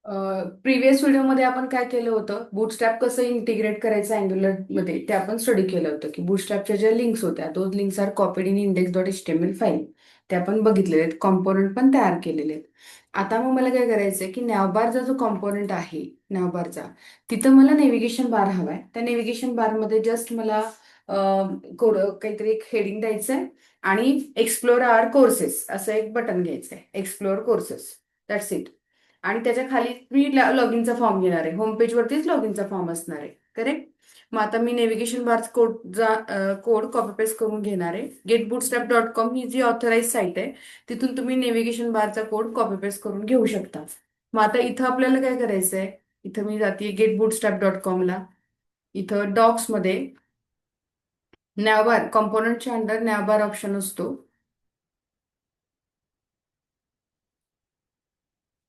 Previous व्हिडिओमध्ये आपण काय केलं होतं, बूटस्ट्रॅप कसं इंटिग्रेट करायचं अँग्युलर मध्ये ते आपण स्टडी केलं होतं की बूटस्ट्रॅपच्या ज्या लिंक्स होत्या those links are copied in index dot HTML file. ते आपण बघितलेले आहेत, कॉम्पोनंट पण तयार केलेले आहेत. आता मग मला काय करायचंय की नॅवबारचा जो कॉम्पोनंट आहे नॅवबारचा, तिथं मला नेव्हिगेशन बार हवाय. त्या नेव्हिगेशन बारमध्ये जस्ट मला काहीतरी एक हेडिंग द्यायचंय आणि एक्सप्लोर आवर कोर्सेस असं एक बटन घ्यायचंय, एक्सप्लोर कोर्सेस. That's it. आणि त्याच्या खाली मी लॉगिनचा फॉर्म घेणार आहे, होम पेज वरतीच लॉगिनचा फॉर्म असणार आहे. करेक्ट. मग आता मी navigation bar code copy paste करून घेणार आहे. getbootstrap.com ही जी ऑथराईज साईट आहे, तिथून तुम्ही नेव्हिगेशन बारचा कोड कॉपी पेस्ट करून घेऊ शकता. मग आता इथं आपल्याला काय करायचंय, इथं मी जाते getbootstrap.com ला. इथं डॉक्स मध्ये नॅवबार कॉम्पोनंटच्या अंडर नॅवबार ऑप्शन असतो.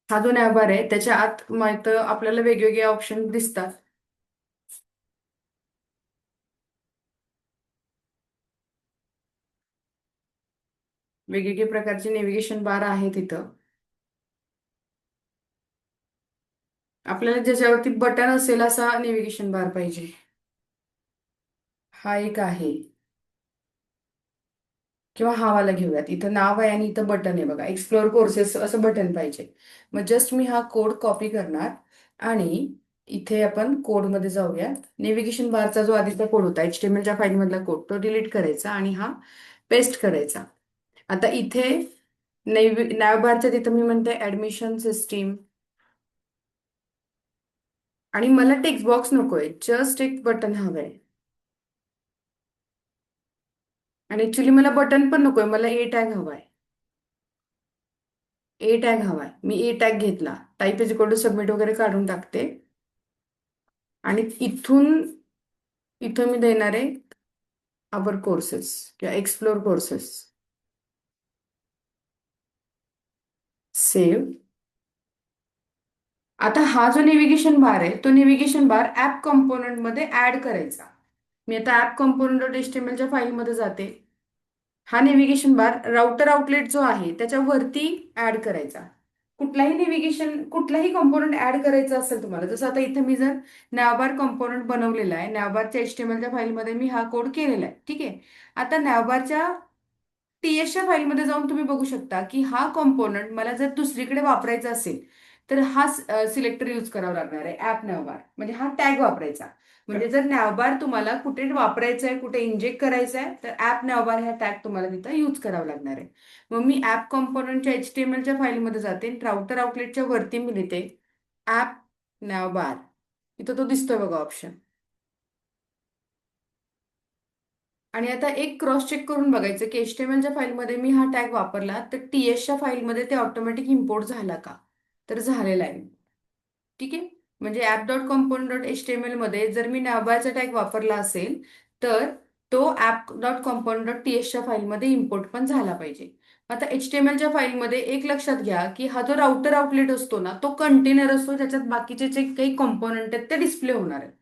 हा जो नॅवबार आहे त्याच्या आत माहित आपल्याला वेगवेगळे ऑप्शन दिसतात. वेगवेगळे प्रकारचे नेव्हिगेशन बार आहेत इथं. आपल्याला ज्याच्यावरती बटन असेल असा नेव्हिगेशन बार पाहिजे. हा एक आहे. किंवा हा वाला घेऊयात. इथं नाव आहे आणि इथं बटन आहे बघा, एक्सप्लोर कोर्सेस असं बटन पाहिजे. मग जस्ट मी हा कोड कॉपी करणार आणि इथे आपण कोडमध्ये जाऊया. नेव्हिगेशन बारचा जो आधीचा कोड होता एचटीएमएलच्या फाईल मधला कोड तो डिलीट करायचा आणि हा पेस्ट करायचा. आता इथे नॅव बारच्या तिथं मी म्हणते ऍडमिशन सिस्टीम आणि मला टेक्स्ट बॉक्स नकोय, जस्ट एक बटन हवंय. आणि ऍक्च्युली मला बटन पण नकोय, मला ए टॅग हवाय. ए टॅग हवाय. मी ए टॅग घेतला, type is equal to submit वगैरे काढून टाकते. आणि इथून इथं मी देणार आहे अवर कोर्सेस किंवा एक्सप्लोर कोर्सेस. सेव्ह. आता हा जो नेव्हिगेशन बार आहे तो नेव्हिगेशन बार ऍप कंपोनंट मध्ये ऍड करायचा. मी आता ऍप कंपोनंट डॉट एचटीएमएलच्या फाईलमध्ये जाते. हा नेव्हिगेशन बार राउटर आउटलेट जो आहे त्याच्यावरती ऍड करायचा. कुठलाही कंपोनंट ऍड करायचा असेल तुम्हाला, जसं आता इथे मी जर नॅवबार कंपोनंट बनवलेला आहे, नॅवबारच्या एचटीएमएलच्या फाईलमध्ये मी हा कोड केलेला आहे, ठीक आहे. आता नॅवबारच्या टीएसच्या फाईलमध्ये जाऊन तुम्ही बघू शकता की हा कंपोनंट मला जर दुसरीकडे वापरायचा असेल तर हा सिलेक्टर यूज करावा लागणार आहे, ऍप नॅवबार म्हणजे हा टॅग वापरायचा. म्हणजे जर नॅवबार तुम्हाला कुठे वापरायचं आहे, कुठे इंजेक्ट करायचं आहे, तर ऍप नॅवबार हा टॅग तुम्हाला तिथं यूज करावा लागणार आहे. मग मी ऍप कंपोनंटच्या एचटीएमएलच्या फाईलमध्ये जाते, राउटर आउटलेटच्या वरती मी लिहिते ऍप नॅवबार. इथं तो दिसतोय बघा ऑप्शन. आणि आता एक क्रॉस चेक करून बघायचं की एचटीएमएलच्या फाईलमध्ये मी हा टॅग वापरला तर टीएसच्या फाईलमध्ये ते ऑटोमॅटिक इम्पोर्ट झाला का, तर झालेला आहे. ठीक आहे. म्हणजे app dot component dot HTML मध्ये जर मी नॅवबारचा टॅग वापरला असेल तर तो ऍप डॉट कॉम्पोनंट डॉट टीएसच्या फाईलमध्ये इम्पोर्ट पण झाला पाहिजे. आता एचटीएमएलच्या फाईलमध्ये एक लक्षात घ्या की हा जो राउटर आउटलेट असतो ना तो कंटेनर असतो, त्याच्यात बाकीचे जे काही कॉम्पोनंट आहेत ते डिस्प्ले होणार आहेत.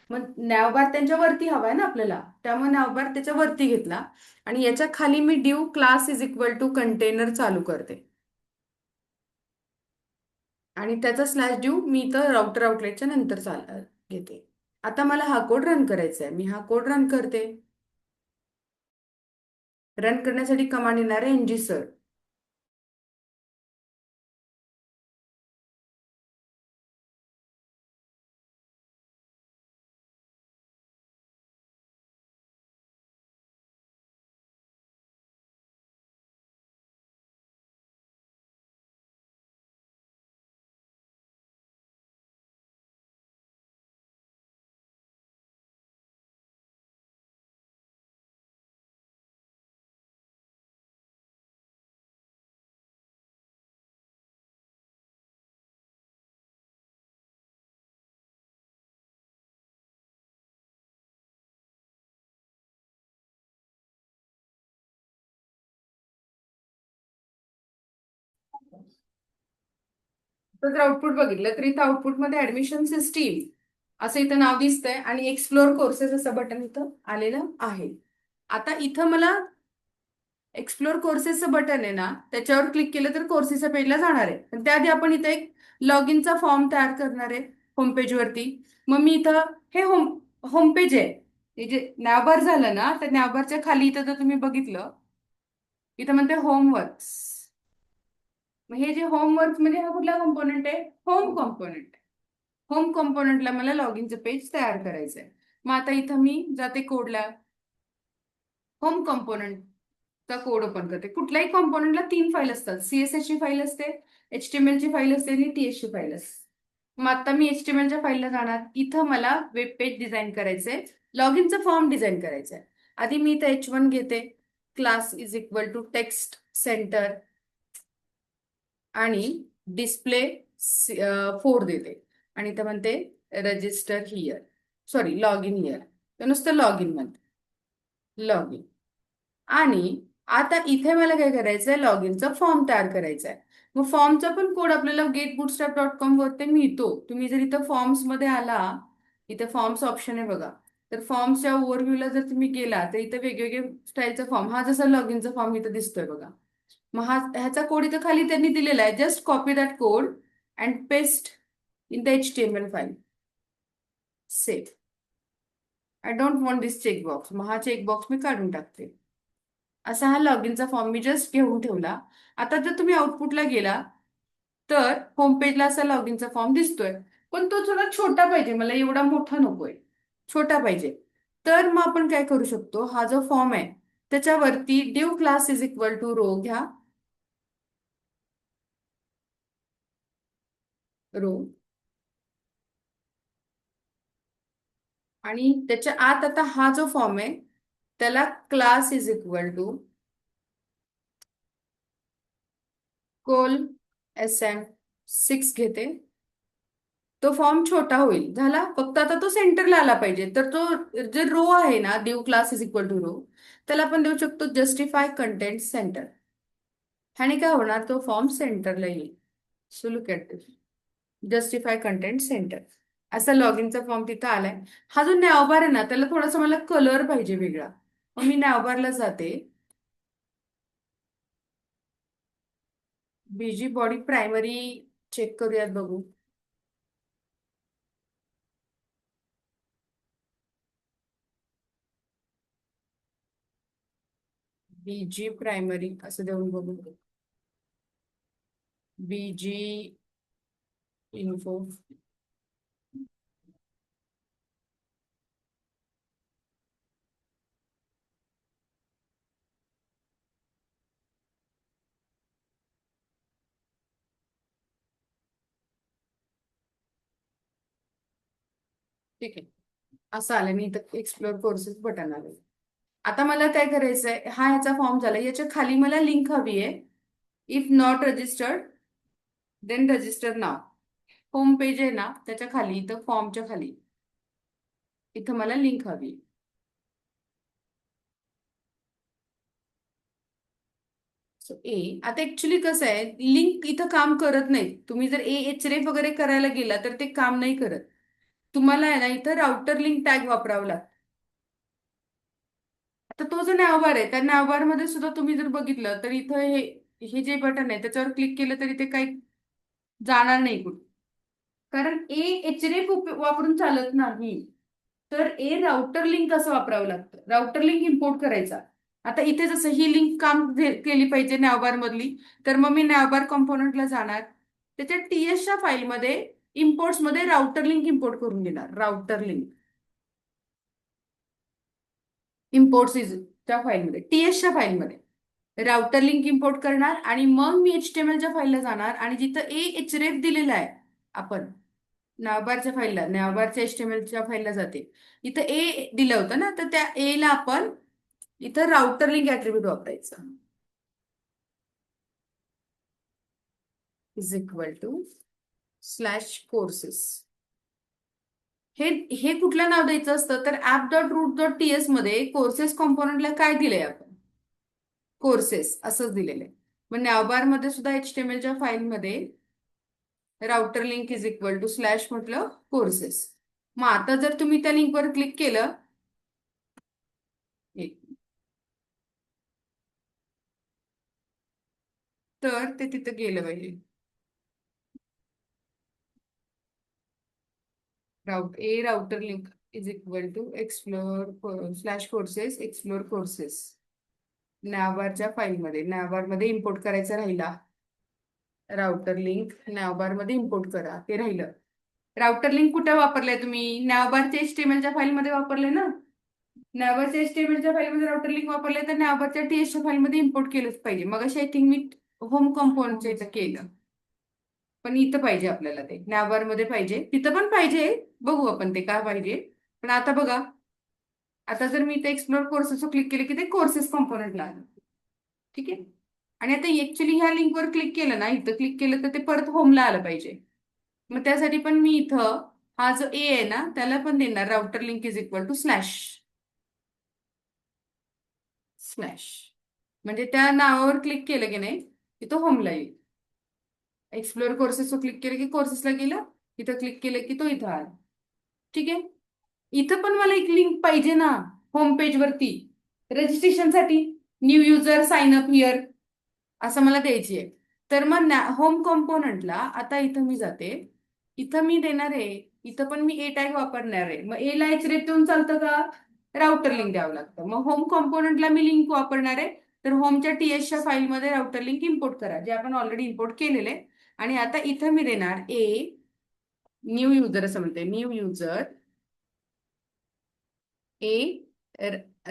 मग नॅवबार त्यांच्या वरती हवाय ना आपल्याला, त्यामुळे नॅवबार त्याच्या वरती घेतला आणि याच्या खाली मी div class is equal to container चालू करते. आणि त्याचा स्लॅश ड्यू मी तर राउटर आउटलेटच्या नंतर घेते. आता मला हा कोड रन करायचा आहे, मी हा कोड रन करते. रन करण्यासाठी कमांड येणार आहे एनजी. तर जर आउटपुट बघितलं तर इथं आउटपुटमध्ये ऍडमिशन सिस्टीम असं इथं नाव दिसतंय आणि एक्सप्लोर कोर्सेस असं बटन इथं आलेलं आहे. आता इथं मला एक्सप्लोर कोर्सेसचं बटन आहे ना, त्याच्यावर क्लिक केलं तर कोर्सेसच्या पेजला जाणार आहे. पण त्याआधी आपण इथे एक लॉग इनचा फॉर्म तयार करणार आहे होम पेजवरती. मग मी इथं हे होम पेज आहे. हे जे नॅवबार झालं ना, तर नॅवबारच्या खाली इथं जर तुम्ही बघितलं, इथं म्हणते होमवर्क्स. मग हे जे होमवर्क म्हणजे हा कुठला कॉम्पोनंट आहे? Home component. होम कॉम्पोनंटला मला लॉग इनचं पेज तयार करायचं आहे. मग आता इथं मी जाते कोडला, होम कॉम्पोनंटचा कोड ओपन करते. कुठल्याही कॉम्पोनंटला 3 फाईल असतात. CSS ची फाईल असते, HTML ची फाईल असते आणि TS ची फाईल असते. मग आता मी HTML च्या फाईलला जाणार. इथं मला वेब पेज डिझाईन करायचंय, लॉग इनचा फॉर्म डिझाईन करायचंय. आधी मी इथं H1 घेते, class is equal to text centre आणि डिस्प्ले 4 देते. आणि इथं म्हणते register here, sorry log in here, तर नुसतं लॉग इन म्हणते, लॉग इन. आणि आता इथे मला काय करायचंय, लॉग इनचा फॉर्म तयार करायचा आहे. मग फॉर्मचा पण कोड आपल्याला getbootstrap.com वरती मिळतो. तुम्ही जर इथं फॉर्म्स मध्ये आला, इथे फॉर्म्स ऑप्शन आहे बघा, तर फॉर्मच्या ओव्हरव्ह्यूला जर तुम्ही गेला तर इथे वेगवेगळे स्टाईलचा फॉर्म, हा जसा लॉग इनचा फॉर्म इथं दिसतोय बघा. मग ह्याचा कोड इथं खाली त्यांनी दिलेला आहे. Just copy that code and paste in the HTML file. Save. I don't want this checkbox. मग हा चेकबॉक्स मी काढून टाकते. असा हा लॉग इनचा फॉर्म मी जस्ट घेऊन ठेवला. आता जर तुम्ही आउटपुटला गेला तर होम पेजला असा लॉग इनचा फॉर्म दिसतोय. पण तो थोडा छोटा पाहिजे, मला एवढा मोठा नकोय, छोटा पाहिजे. तर मग आपण काय करू शकतो, हा जो फॉर्म आहे त्याच्यावरती div class is equal to row घ्या, रो. आणि त्याच्या आत आता हा जो फॉर्म आहे त्याला class is equal to col SM6 घेते. तो फॉर्म छोटा होईल, झाला. फक्त आता तो सेंटरला आला पाहिजे. तर तो जे रो आहे ना, div class is equal to row, त्याला आपण देऊ शकतो जस्टिफाय कंटेंट सेंटर. ह्याने काय होणार, तो फॉर्म सेंटरला येईल. So look at this, justify content centre. असा लॉग इनचा फॉर्म तिथं आलाय. हा जो नॅवबार आहे ना, त्याला थोडासा मला कलर पाहिजे वेगळा. मग मी नॅवबारला जाते, बीजी बॉडी प्रायमरी चेक करूयात, बघू. बीजी प्रायमरी असं देऊन बघू. BG info. ठीक आहे, असं आलं. मी इथं एक्सप्लोर कोर्सेस बटन आले. आता मला काय करायचंय, हा ह्याचा फॉर्म झाला. याच्या खाली मला लिंक हवी आहे. If not registered then register नाव. होम पेज आहे ना, त्याच्या खाली इथं फॉर्मच्या खाली इथं मला लिंक हवी. सो ए. आता ऍक्च्युली कसं आहे, लिंक इथं काम करत नाही. तुम्ही जर href वगैरे करायला गेला तर ते काम नाही करत. तुम्हाला आहे ना इथं राउटर लिंक टॅग वापरावं लागतं. आता तो जो नॅवबार आहे, त्या नॅवबार मध्ये सुद्धा तुम्ही जर बघितलं तर इथं हे हे जे बटन आहे त्याच्यावर क्लिक केलं तरी ते काही जाणार नाही कुठे. कारण href वापरून चालत नाही. तर राउटर लिंक कसं वापरावं लागतं, राउटर लिंक इम्पोर्ट करायचा. आता इथे जसं ही लिंक काम केली पाहिजे नॅवबार मधली, तर मग मी नॅवबार कॉम्पोनंटला जाणार. त्याच्या TS च्या फाईलमध्ये इम्पोर्ट्स मध्ये राउटर लिंक इम्पोर्ट करून देणार. राउटर लिंक इम्पोर्ट्स इज त्या फाईलमध्ये, TS च्या फाईलमध्ये राउटर लिंक इम्पोर्ट करणार. आणि मग मी HTML च्या फाईलला जाणार आणि जिथं href दिलेला आहे, आपण नॅवबारच्या फाईलला, नॅवबारच्या HTML च्या फाईलला जाते. इथं दिलं होतं ना, तर त्या ला आपण इथं राउटर लिंक ऍट्रिब्यूट वापरायचं. Is equal to slash courses. हे हे कुठलं नाव द्यायचं असतं, तर app.root.ts मध्ये कोर्सेस कॉम्पोनंटला काय दिलंय आपण, कोर्सेस असंच दिलेलं आहे. मग नॅवबार मध्ये सुद्धा HTML च्या फाईलमध्ये router link is equal to slash म्हटलं कोर्सेस. मग आता जर तुम्ही त्या लिंकवर क्लिक केलं, एक तर ते तिथं गेलं पाहिजे. Router link is equal to explore slash courses explore courses नॅवबारच्या फाईलमध्ये नॅवबारमध्ये इम्पोर्ट करायचा राहिला. राउटर लिंक नॅवबार मध्ये इम्पोर्ट करा ते राहिलं. राउटर लिंक कुठे वापरले तुम्ही? नॅवबारच्या एचटीएमएलच्या फाईलमध्ये वापरले ना. नॅवबारच्या एचटीएमएलच्या फाईलमध्ये राउटर लिंक वापरले तर नॅवबारच्या टीएसच्या फाईलमध्ये इम्पोर्ट केलंच पाहिजे. मग अशी आय थिंक मी होम कंपोनच्या इथं केलं. पण इथं पाहिजे आपल्याला ते नॅवबार मध्ये पाहिजे, तिथं पण पाहिजे. बघू आपण ते काय पाहिजे. पण आता बघा, आता जर मी इथे एक्सप्लोर कोर्सेस क्लिक केले की ते कोर्सेस कॉम्पोनंटला आलं. ठीक आहे. आणि आता ऍक्च्युली ह्या लिंकवर क्लिक केलं ना, इथं क्लिक केलं तर ते परत होमला आलं पाहिजे. मग त्यासाठी पण मी इथं हा जो ए आहे ना त्याला पण देणार router link is equal to slash slash. म्हणजे त्या नावावर क्लिक केलं की नाही तिथं होमला येईल. एक्सप्लोर कोर्सेस क्लिक केलं की कोर्सेसला गेलं. इथं क्लिक केलं की तो इथं आला. ठीक आहे. इथं पण मला एक लिंक पाहिजे ना होम पेज वरती रजिस्ट्रेशनसाठी. New user sign up here असं मला द्यायची आहे. तर मग होम कॉम्पोनंटला आता इथं मी जाते. इथं मी देणार आहे. इथं पण मी ए टॅग वापरणार आहे. मग ए ला एच देऊन चालतं का? राउटर लिंक द्यावं लागतं. मग होम कॉम्पोनंटला मी लिंक वापरणार आहे. तर होमच्या टीएसच्या फाईलमध्ये राउटर लिंक इम्पोर्ट करा, जे आपण ऑलरेडी इम्पोर्ट केलेले. आणि आता इथं मी देणार ए न्यू युजर असं म्हणते. New user a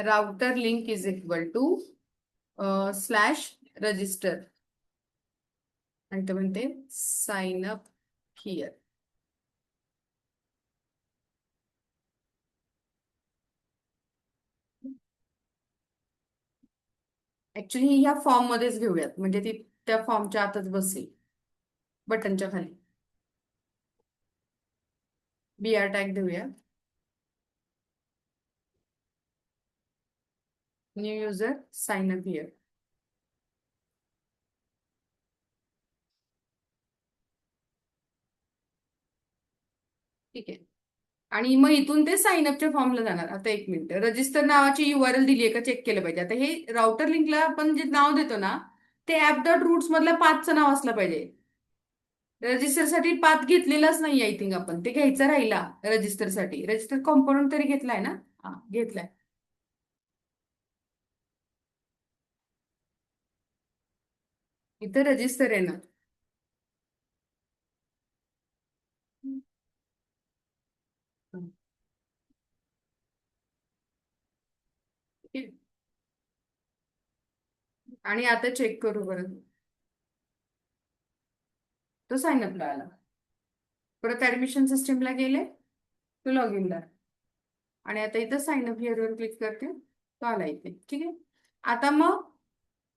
router link is equal to slash register आणि ते म्हणते साइन अप हिअर. ऍक्च्युली ह्या फॉर्म मध्येच घेऊयात म्हणजे ती त्या फॉर्मच्या आतच बसेल बटनच्या खाली. बीआर टॅग देऊया. New user sign up here. ठीक आहे. आणि मग इथून ते साइन अपच्या फॉर्मला जाणार. आता एक मिनिट, रजिस्टर नावाची URL दिली आहे का चेक केलं पाहिजे. आता हे राउटर लिंकला आपण जे नाव देतो ना ते ऍप डॉट रूट्स मधल्या पाथचं नाव असलं पाहिजे. रजिस्टरसाठी पाथ घेतलेलाच नाही आय थिंक आपण, ते घ्यायचा राहिला. रजिस्टरसाठी रजिस्टर कॉम्पोनंट तरी घेतलाय ना? हा घेतलाय. इथं रजिस्टर आहे ना. आणि आता चेक करू बरं. तो साइन अपला आला. परत ऍडमिशन सिस्टीमला गेले, तो लॉग इनला. आणि आता इथं साइन अप हिअर वर क्लिक करते, तो आला इथे. ठीक आहे. आता मग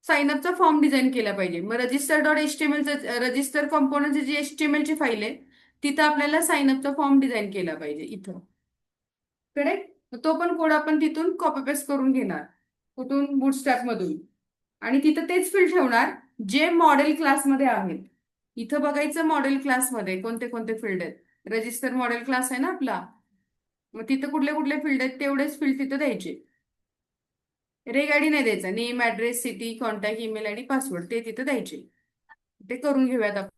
साइन अपचा फॉर्म डिझाईन केला पाहिजे. मग रजिस्टर डॉट एचटीएमएलचं रजिस्टर कॉम्पोनंटची जी एचटीएमएलची फाईल आहे तिथं आपल्याला साइन अपचा फॉर्म डिझाईन केला पाहिजे इथं. करेक्ट. तो पण कोड आपण तिथून कॉपी पेस्ट करून घेणार. कुठून? बूटस्ट्रॅप मधून. आणि तिथं तेच फील्ड ठेवणार जे मॉडेल क्लासमध्ये आहेत. इथं बघायचं मॉडेल क्लासमध्ये कोणते कोणते फील्ड आहेत. रजिस्टर मॉडेल क्लास आहे ना आपला. मग तिथं कुठले कुठले फील्ड आहेत तेवढेच फील्ड तिथं द्यायचे. रेग आयडी नाही द्यायचा. Name, address, city, contact, email ID, password ते तिथं द्यायचे. ते करून घेऊयात आपण.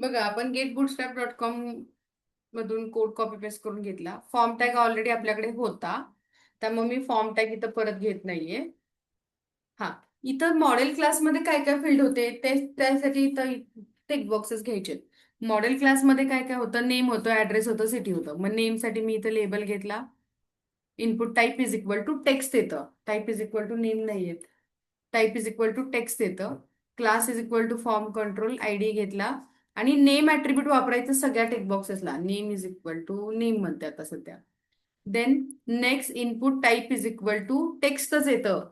बघा, आपण getbootstrap.com मधून कोड कॉपी पेस्ट करून घेतला. फॉर्म टॅग ऑलरेडी आपल्याकडे होता, त्यामुळे मी फॉर्म टॅग इथं परत घेत नाहीये. हा, इथं मॉडेल क्लासमध्ये काय काय फील्ड होते ते त्यासाठी इथं टेक्स्ट बॉक्सेस घ्यायचे. मॉडेल क्लासमध्ये काय काय होतं, नेम होतं, ऍड्रेस होतं, सिटी होतं. मग नेम साठी मी इथं लेबल घेतला. Input type is equal to text येतं, type is equal to name नाही येत. Type is equal to text येतं. Class is equal to form control ID घेतला. आणि नेम ऍट्रिब्यूट वापरायचं सगळ्या टेक्स्ट बॉक्सेसला. Name is equal to name म्हणते आता सध्या. Then next input type is equal to टेक्स्टच येतं.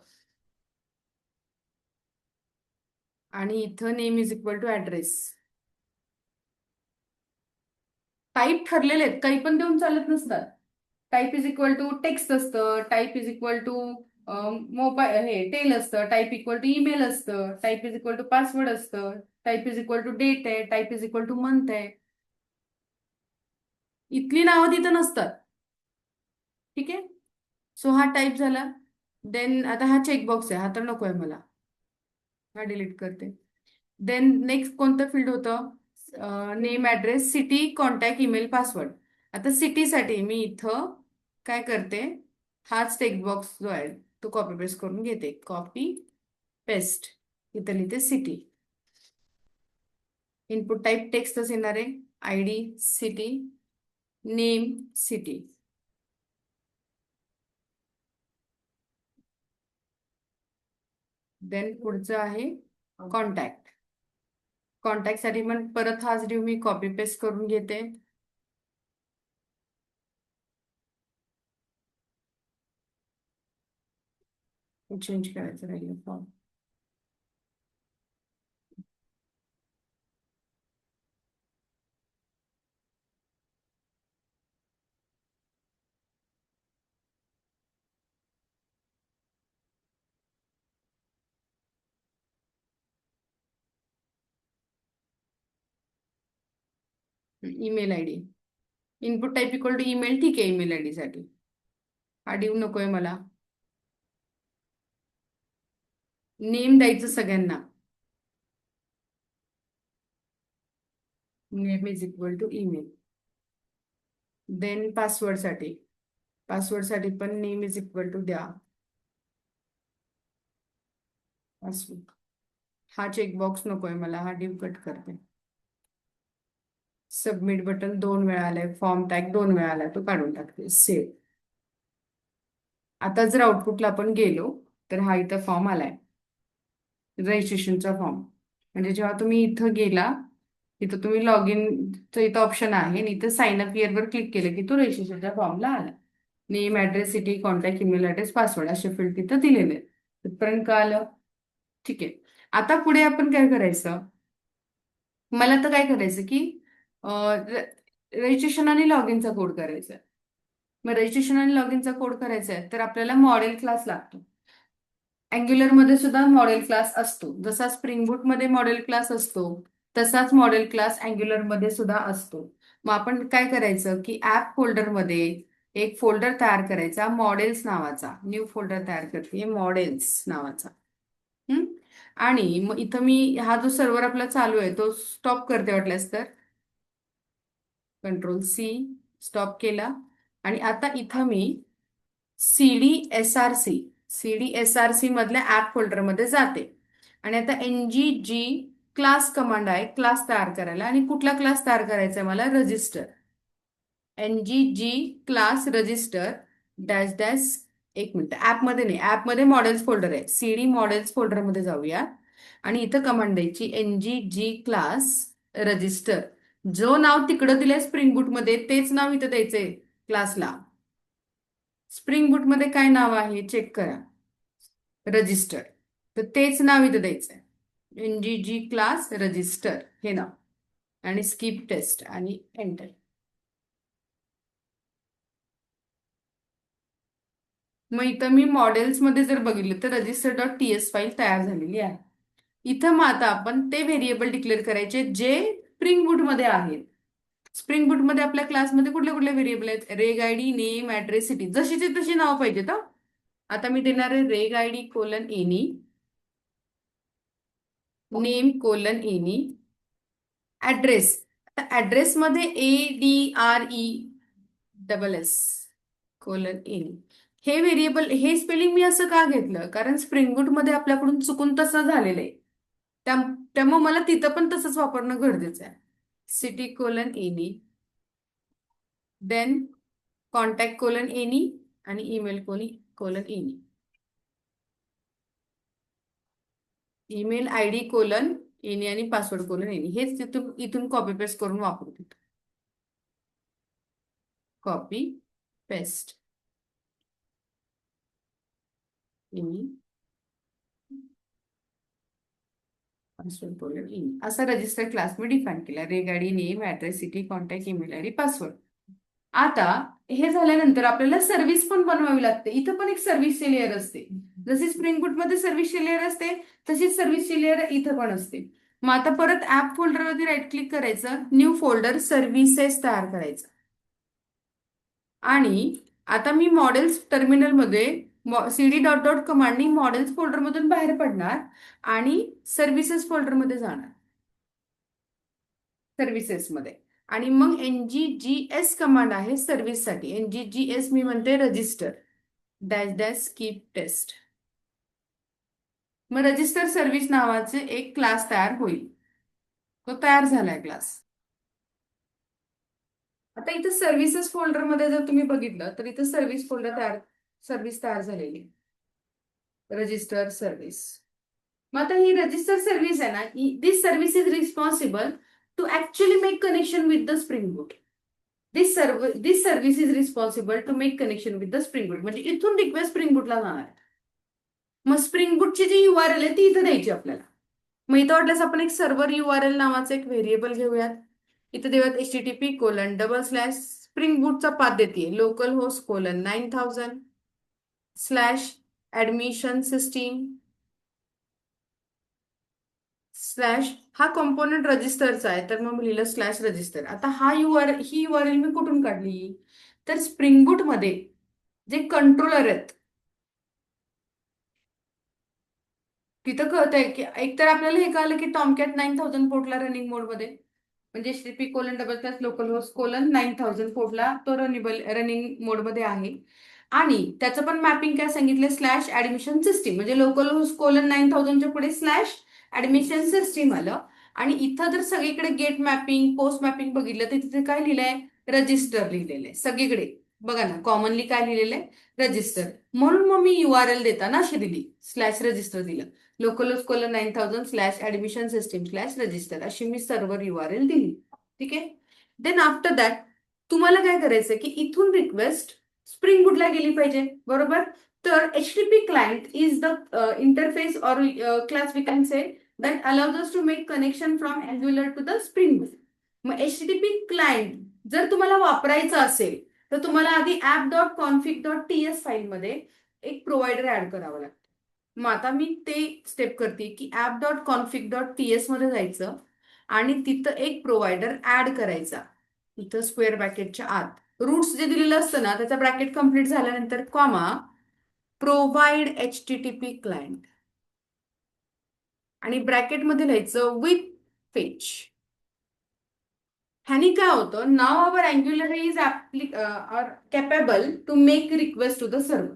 आणि इथं name is equal to address. Type ठरलेले आहेत, काही पण देऊन चालत नसतात. Type is equal to text असतं, type is equal to mobile हे टेल असतं, टाईप इक्वल टू ईमेल असतं, type is equal to password असतं, type is equal to date आहे, type is equal to month आहे. इथली नावं तिथं नसतात. ठीक आहे. सो हा टाईप झाला. देन आता हा चेकबॉक्स आहे, हा तर नको आहे मला, हा डिलीट करते. देन नेक्स्ट कोणतं फील्ड होतं, name address city contact email password. आता सिटीसाठी मी इथं काय करते, हाच टेक्स्ट बॉक्स जो आहे तो कॉपी पेस्ट करून घेते. कॉपी पेस्ट, इथं लिहिते सिटी. इनपुट टाईप टेक्स्टच येणार आहे. ID city, name city. Then पुढचं आहे कॉन्टॅक्ट. कॉन्टॅक्ट साठी पण परत हाच डिव मी कॉपी पेस्ट करून घेते. चेंज करायचं राहिलं form. Email I D, input type equal to email. ठीक आहे, ईमेल आय डी साठी हा डिव नकोय मला. नेम द्यायचं सगळ्यांना. Name is equal to email. Then password साठी पण नेम इज इक्वल टू द्या पासवर्ड. हा चेकबॉक्स नकोय मला, हा डिव कट करते. सबमिट बटन 2 वेळा आलाय, फॉर्म टॅग 2 वेळा आलाय, तो काढून टाकते. सेव्ह. आता जर आउटपुटला आपण गेलो तर हा इथं फॉर्म आलाय, रजिस्ट्रेशनचा फॉर्म. म्हणजे जेव्हा तुम्ही इथं गेला, इथं तुम्ही लॉग इनचं इथं ऑप्शन आहे आणि इथं साइन अप वर क्लिक केलं की तो रजिस्ट्रेशनच्या फॉर्मला आला. Name address city contact email address password असे फील्ड तिथं दिलेले आहेत. तिथपर्यंत का आलं? ठीक आहे. आता पुढे आपण काय करायचं, मला तर काय करायचं की रजिस्ट्रेशन आणि लॉग इनचा कोड करायचा आहे. मग रजिस्ट्रेशन आणि लॉग इनचा कोड करायचा आहे तर आपल्याला मॉडेल क्लास लागतो. अँग्युलर मध्ये सुद्धा मॉडेल क्लास असतो. जसा स्प्रिंग बूट मध्ये मॉडेल क्लास असतो, तसाच मॉडेल क्लास अँग्युलर मध्ये सुद्धा असतो. मग आपण काय करायचं की ऍप फोल्डर मध्ये एक फोल्डर तयार करायचा मॉडेल्स नावाचा. न्यू फोल्डर तयार करते मॉडेल्स नावाचा. हम्म? आणि मग इथं मी हा जो सर्व्हर आपला चालू आहे तो स्टॉप करते वाटल्यास तर. कंट्रोल सी, स्टॉप केला. आणि आता इथं मी C D S R C मधल्या ऍप फोल्डरमध्ये जाते. आणि आता NGG क्लास कमांड आहे क्लास तयार करायला. आणि कुठला क्लास तयार करायचा आहे मला? Register. NGG class register dash dash. एक मिनिट, ऍपमध्ये नाही, ऍपमध्ये मॉडेल्स फोल्डर आहे. CD मॉडेल्स फोल्डरमध्ये जाऊया. आणि इथं कमांड द्यायची NGG क्लास रजिस्टर. जो नाव तिकडं दिलंय स्प्रिंग बूट मध्ये तेच नाव इथं द्यायचंय क्लासला. स्प्रिंग बूट मध्ये काय नाव आहे चेक करा, रजिस्टर. तर तेच नाव इथं द्यायचंय, NGG क्लास रजिस्टर हे नाव. आणि स्किप टेस्ट आणि एंटर. मग इथं मी मॉडेल्स मध्ये जर बघितलं तर register.ts फाईल तयार झालेली आहे. इथं मग आता आपण ते व्हेरिएबल डिक्लेअर करायचे जे स्प्रिंग बूट मध्ये आहेत. स्प्रिंग बूट मध्ये आपल्या क्लासमध्ये कुठले कुठले व्हेरिएबल आहेत? रेग आयडी, नेम, ऍड्रेस, सिटी. जशीचे तशी नाव पाहिजेत हा. आता मी देणार आहे रेग ID colon any, name colon any, address. Address मध्ये ADRESS कोलन इन हे व्हेरिएबल, हे स्पेलिंग मी असं का घेतलं, कारण स्प्रिंग बूट मध्ये आपल्याकडून चुकून तसं झालेलं आहे. त्यामुळे मला तिथं पण तसंच वापरणं गरजेचं आहे. City colon any, then contact colon any, आणि email colon any. Email ID colon any आणि पासवर्ड कोलन एनी, हेच तिथून इथून कॉपी पेस्ट करून वापरू तिथं. Copy paste any password colon any असा रजिस्टर क्लास मी डिफाईन केला. रेगाडी name, address, city, contact, email ID, password. आता हे झाल्यानंतर आपल्याला सर्व्हिस पण बनवावी लागते. इथं पण एक सर्व्हिसची लेअर असते. जशी स्प्रिंग बूट मध्ये सर्व्हिसची लेअर असते, तशीच सर्व्हिसची लेअर इथं पण असते. मग आता परत ऍप फोल्डरवरती राईट क्लिक करायचं, न्यू फोल्डर सर्व्हिसेस तयार करायचं. आणि आता मी मॉडेल्स टर्मिनलमध्ये सीडी डॉट डॉट कमांडनी मॉडेल्स फोल्डरमधून बाहेर पडणार आणि सर्व्हिसेस फोल्डरमध्ये जाणार, सर्व्हिसेसमध्ये. आणि मग NGGS कमांड आहे सर्व्हिससाठी. NGGS मी म्हणते register dash dash skip test. मग रजिस्टर सर्व्हिस नावाचे एक क्लास तयार होईल. तो तयार झालाय क्लास. आता इथं सर्व्हिसेस फोल्डरमध्ये जर तुम्ही बघितलं तर इथं सर्व्हिस तयार झालेली, रजिस्टर सर्व्हिस. मग आता ही रजिस्टर सर्व्हिस आहे ना, this service is responsible to actually make connection with the spring boot. This service is responsible to make connection with the spring boot. म्हणजे इथून रिक्वेस्ट स्प्रिंग बूटला जाणार आहे. मग स्प्रिंग बूटची जी URL आहे ती इथं द्यायची आपल्याला. मग इथं वाटल्यास आपण एक सर्व्हर URL नावाचं एक व्हेरिएबल घेऊयात. इथं देऊयात HTTP:// स्प्रिंग बूटचा पाथ देते लोकल होस्ट :9000 /admission system हा कंपोनेंट रजिस्टरचा आहे, तर मग मी लिहिलं /रजिस्टर. आता ही URL मी कुठून काढली, तर स्प्रिंग बूट मध्ये जे कंट्रोलर आहेत तिथं कळतंय की एकतर आपल्याला हे कळलं की टॉमकॅट 9000 पोर्टला रनिंग मोडमध्ये, म्हणजे HTTP:// लोकल होस्ट :9000 पोर्टला तो रनिंग मोडमध्ये आहे. आणि त्याचं पण मॅपिंग काय सांगितलं, /admission system, म्हणजे लोकल होस्ट :9000च्या पुढे /admission system आलं. आणि इथं जर सगळीकडे गेट मॅपिंग, पोस्ट मॅपिंग बघितलं तर तिथे काय लिहिलंय, रजिस्टर लिहिलेलं आहे सगळीकडे. बघा ना, कॉमनली काय लिहिलेलं आहे, रजिस्टर. म्हणून मग मी URL देताना अशी दिली, /रजिस्टर दिलं, local host :9000 /admission system /register अशी मी सर्व्हर URL दिली. ठीक आहे. देन आफ्टर दॅट तुम्हाला काय करायचं की इथून रिक्वेस्ट स्प्रिंग बूटला गेली पाहिजे, बरोबर. तर HTTP client is the interface or class we can say that allows us to make connection from Angular to the spring boot. मग HTTP क्लायंट जर तुम्हाला वापरायचं असेल तर तुम्हाला आधी app.config.ts फाईलमध्ये एक प्रोव्हायडर ऍड करावं लागतं. मग आता मी ते स्टेप करते की app.config.ts मध्ये जायचं आणि तिथं एक प्रोव्हायडर ऍड करायचा. इथं स्क्वेअर ब्रॅकेटच्या आत रूट्स जे दिलेलं असतं ना, त्याचा ब्रॅकेट कंप्लीट झाल्यानंतर कॉमा प्रोव्हाइड HTTP क्लायंट आणि ब्रॅकेटमध्ये लिहायचं विथ फेच. ह्यानी काय होतं, नाव our Angular is capable to make request to the server.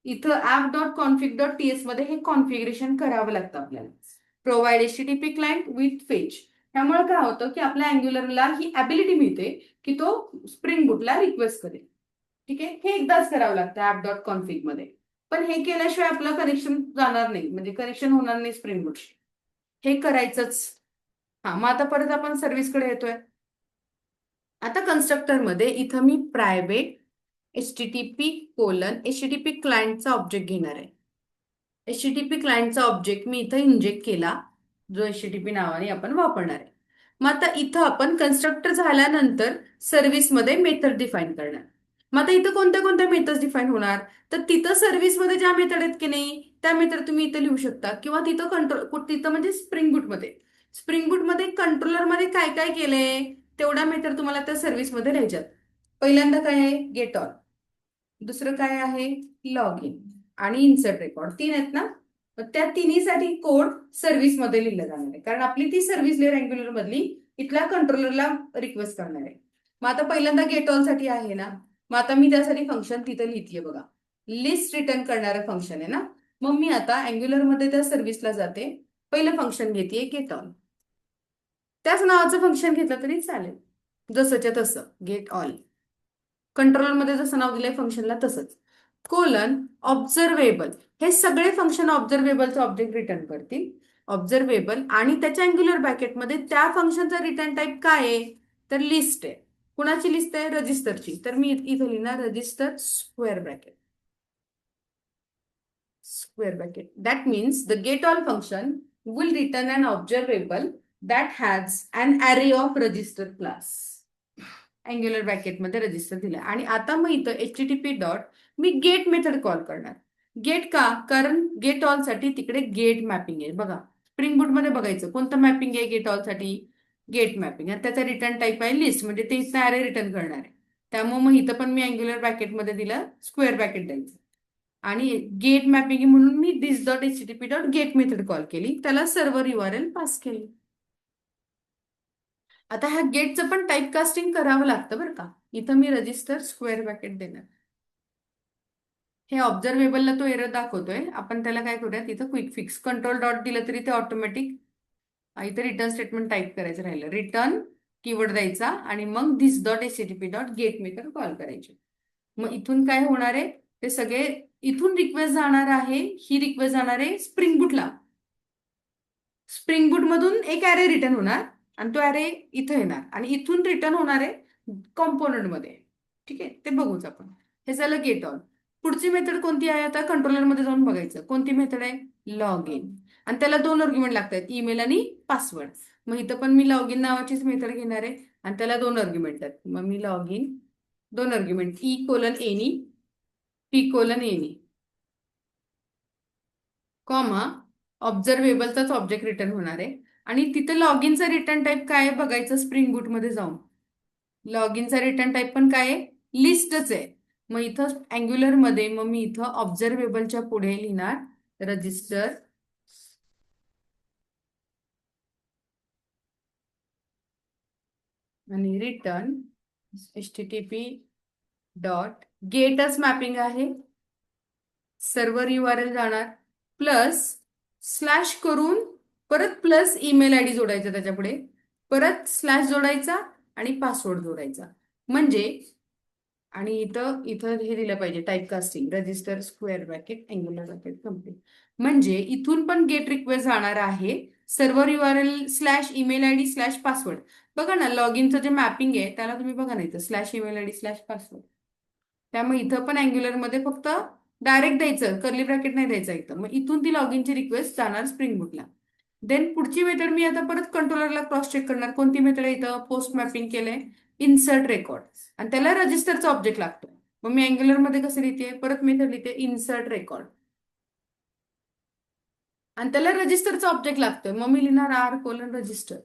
इथं app.config.ts मध्ये हे कॉन्फिगरेशन करावं लागतं आपल्याला. Provide HTTP client with fetch. त्यामुळे काय होतं की आपल्या अँग्युलरला ही ॲबिलिटी मिळते की तो स्प्रिंग बूटला रिक्वेस्ट करेल. ठीक आहे. हे एकदाच करावं लागतं app.config मध्ये. पण हे केल्याशिवाय आपलं कनेक्शन जाणार नाही, म्हणजे कनेक्शन होणार नाही स्प्रिंग बूट. हे करायचंच. हा, मग आता परत आपण सर्व्हिसकडे येतोय. आता कन्स्ट्रक्टर मध्ये इथं मी प्रायव्हेट HTTP क्लायंटचा ऑब्जेक्ट घेणार आहे. HTTP क्लायंटचा ऑब्जेक्ट मी इथं इंजेक्ट केला, जो HTTP नावाने आपण वापरणार आहे. मग आता इथं आपण कन्स्ट्रक्टर झाल्यानंतर सर्व्हिसमध्ये मेथड डिफाईन करणार. मग आता इथं कोणत्या कोणत्या मेथड डिफाईन होणार, तर तिथं सर्व्हिसमध्ये ज्या मेथड आहेत की नाही त्या मेथड तुम्ही इथं लिहू शकता, किंवा तिथं म्हणजे स्प्रिंग बूटमध्ये कंट्रोलरमध्ये काय काय केलंय तेवढ्या मेथड तुम्हाला त्या सर्व्हिसमध्ये लिहायच्यात. पहिल्यांदा काय आहे, गेट ऑन. दुसरं काय आहे, लॉग इन आणि इन्सर्ट रेकॉर्ड. 3 आहेत ना. त्या तिन्हीसाठी कोड सर्व्हिस मध्ये लिहिलं जाणार आहे, कारण आपली ती सर्व्हिस लेअर अँग्युलर मधली इथल्या कंट्रोलरला रिक्वेस्ट करणार आहे. मग आता पहिल्यांदा गेट ऑल साठी आहे ना, मग आता मी त्यासाठी फंक्शन तिथं लिहितीये बघा. लिस्ट रिटर्न करणारं फंक्शन आहे ना. मग मी आता अँग्युलर मध्ये त्या सर्व्हिसला जाते, पहिलं फंक्शन घेते गेट ऑल. त्याच नावाचं फंक्शन घेतलं तरी चालेल, जसंच्या तसं गेट ऑल. कंट्रोलरमध्ये जसं नाव दिलंय फंक्शनला तसंच. कोलन ऑब्झर्वेबल, हे सगळे फंक्शन ऑब्झर्वेबलचं ऑब्जेक्ट रिटर्न करतील. ऑब्झर्वेबल आणि त्याच्या अँग्युलर ब्रॅकेटमध्ये त्या फंक्शनचा रिटर्न टाईप काय आहे, तर लिस्ट आहे. कुणाची लिस्ट आहे, रजिस्टरची. तर मी इथं लिहिणार register square bracket. Square bracket. That means the getAll function will return an observable that has an array of register class. Angular ब्रॅकेटमध्ये रजिस्टर दिला. आणि आता मग इथं HTTP डॉट मी गेट मेथड कॉल करणार. गेट का, कारण गेट ऑल साठी तिकडे गेट मॅपिंग आहे बघा. स्प्रिंग बूट मध्ये बघायचं कोणतं मॅपिंग आहे गेट ऑल साठी, गेट मॅपिंग. आणि त्याचा रिटर्न टाईप आहे लिस्ट, म्हणजे ते इथं अरे रिटर्न करणार आहे. त्यामुळे मग इथं पण मी अँग्युलर ब्रॅकेटमध्ये दिलं स्क्वेअर ब्रॅकेट द्यायचं. आणि गेट मॅपिंग म्हणून me this dot HTTP dot get method call केली, त्याला सर्व्हर URL पास केली. आता ह्या गेटचं पण टाईप कास्टिंग करावं लागतं बरं का. इथं मी रजिस्टर स्क्वेअर ब्रॅकेट देणार. हे ऑब्झर्वेबलला तो एरर दाखवतोय, आपण त्याला काय करूया, तिथं क्विक फिक्स कंट्रोल डॉट दिलं तरी ते ऑटोमॅटिक इथं रिटर्न स्टेटमेंट टाईप करायचं राहिलं. रिटर्न कीवर्ड द्यायचा आणि मग this dot HTTP dot get method call करायचे. मग इथून काय होणार आहे, ते सगळे इथून रिक्वेस्ट जाणार आहे, ही रिक्वेस्ट जाणार आहे स्प्रिंग बूटला. स्प्रिंग बूट मधून एक ॲरे रिटर्न होणार आणि तो ॲरे इथं येणार आणि इथून रिटर्न होणार आहे कॉम्पोनंट मध्ये. ठीक आहे, ते बघूच आपण. हे झालं गेट ऑल. पुढची मेथड कोणती आहे, आता कंट्रोलर मध्ये जाऊन बघायचं कोणती मेथड आहे, लॉग इन. आणि त्याला 2 आर्ग्युमेंट लागतात, ईमेल आणि पासवर्ड. मग इथं पण मी लॉग इन नावाचीच मेथड घेणार आहे आणि त्याला 2 आर्ग्युमेंट आहेत. मग मी log in 2 argument E:\Any P:\Any comma ऑब्झर्वेबलचाच ऑब्जेक्ट रिटर्न होणार आहे. आणि तिथे लॉग इनचा रिटर्न टाईप काय आहे बघायचं स्प्रिंग बूट मध्ये जाऊन. लॉग इनचा रिटर्न टाईप पण काय आहे, लिस्टच आहे. मग इथं अँग्युलर मध्ये मग मी इथं ऑब्झर्वेबलच्या पुढे लिहिणार रजिस्टर आणि रिटर्न HTTP डॉट गेटच मॅपिंग आहे, सर्व्हर URL जाणार प्लस स्लॅश करून परत प्लस ईमेल आयडी जोडायचा त्याच्या पुढे, परत स्लॅश जोडायचा आणि पासवर्ड जोडायचा. म्हणजे आणि इथं इथं हे दिलं पाहिजे type casting register square bracket angular bracket complete. म्हणजे इथून पण गेट रिक्वेस्ट जाणार आहे, server URL slash email ID slash password. बघा ना लॉग इनचं जे मॅपिंग आहे त्याला तुम्ही बघा ना इथं slash email ID slash password. त्यामुळे इथं पण अँग्युलर मध्ये फक्त डायरेक्ट द्यायचं, कर्ली ब्रॅकेट नाही द्यायचं इथं. मग इथून ती लॉग इनची रिक्वेस्ट जाणार स्प्रिंग बूटला. देन पुढची मेथड मी आता परत कंट्रोलरला क्रॉस चेक करणार, कोणती मेथड आहे इथं पोस्ट मॅपिंग केलंय इन्सर्ट रेकॉर्ड आणि त्याला रजिस्टरचा ऑब्जेक्ट लागतो. मग मी अँग्युलर मध्ये कसं लिहिते, परत मेथड लिहिते इन्सर्ट रेकॉर्ड आणि त्याला रजिस्टरचा ऑब्जेक्ट लागतोय. मग मी लिहिणार R:रजिस्टर,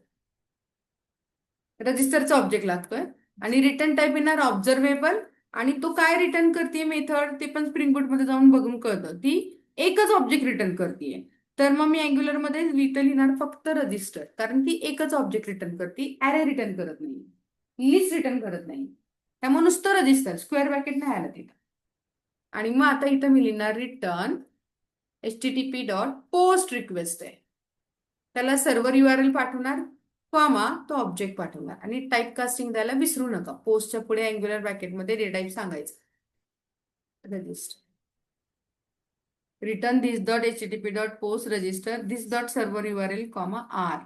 रजिस्टरचा ऑब्जेक्ट लागतोय. आणि रिटर्न टाईप येणार ऑब्झर्वेबल. आणि तो काय रिटर्न करते मेथड ते पण स्प्रिंग बूट मध्ये जाऊन बघून कळतं, ती एकच ऑब्जेक्ट रिटर्न करते. तर मग मी अँग्युलर मध्ये लिहिणार फक्त रजिस्टर, कारण ती एकच ऑब्जेक्ट रिटर्न करते, ॲरे रिटर्न करत नाही, लिस्ट रिटर्न करत नाही. त्यामुळे नुसतं रजिस्टर स्क्वेअर ब्रॅकेट नाही आलं तिथं. आणि मग आता इथं मी लिहिणार return HTTP dot post request आहे, त्याला सर्व्हर URL पाठवणार कॉमा तो ऑब्जेक्ट पाठवणार. आणि टाईप कास्टिंग द्यायला विसरू नका, पोस्टच्या पुढे अँग्युलर ब्रॅकेटमध्ये रिटाईप सांगायचं register. Return this dot HTTP dot post register this dot server URL comma R.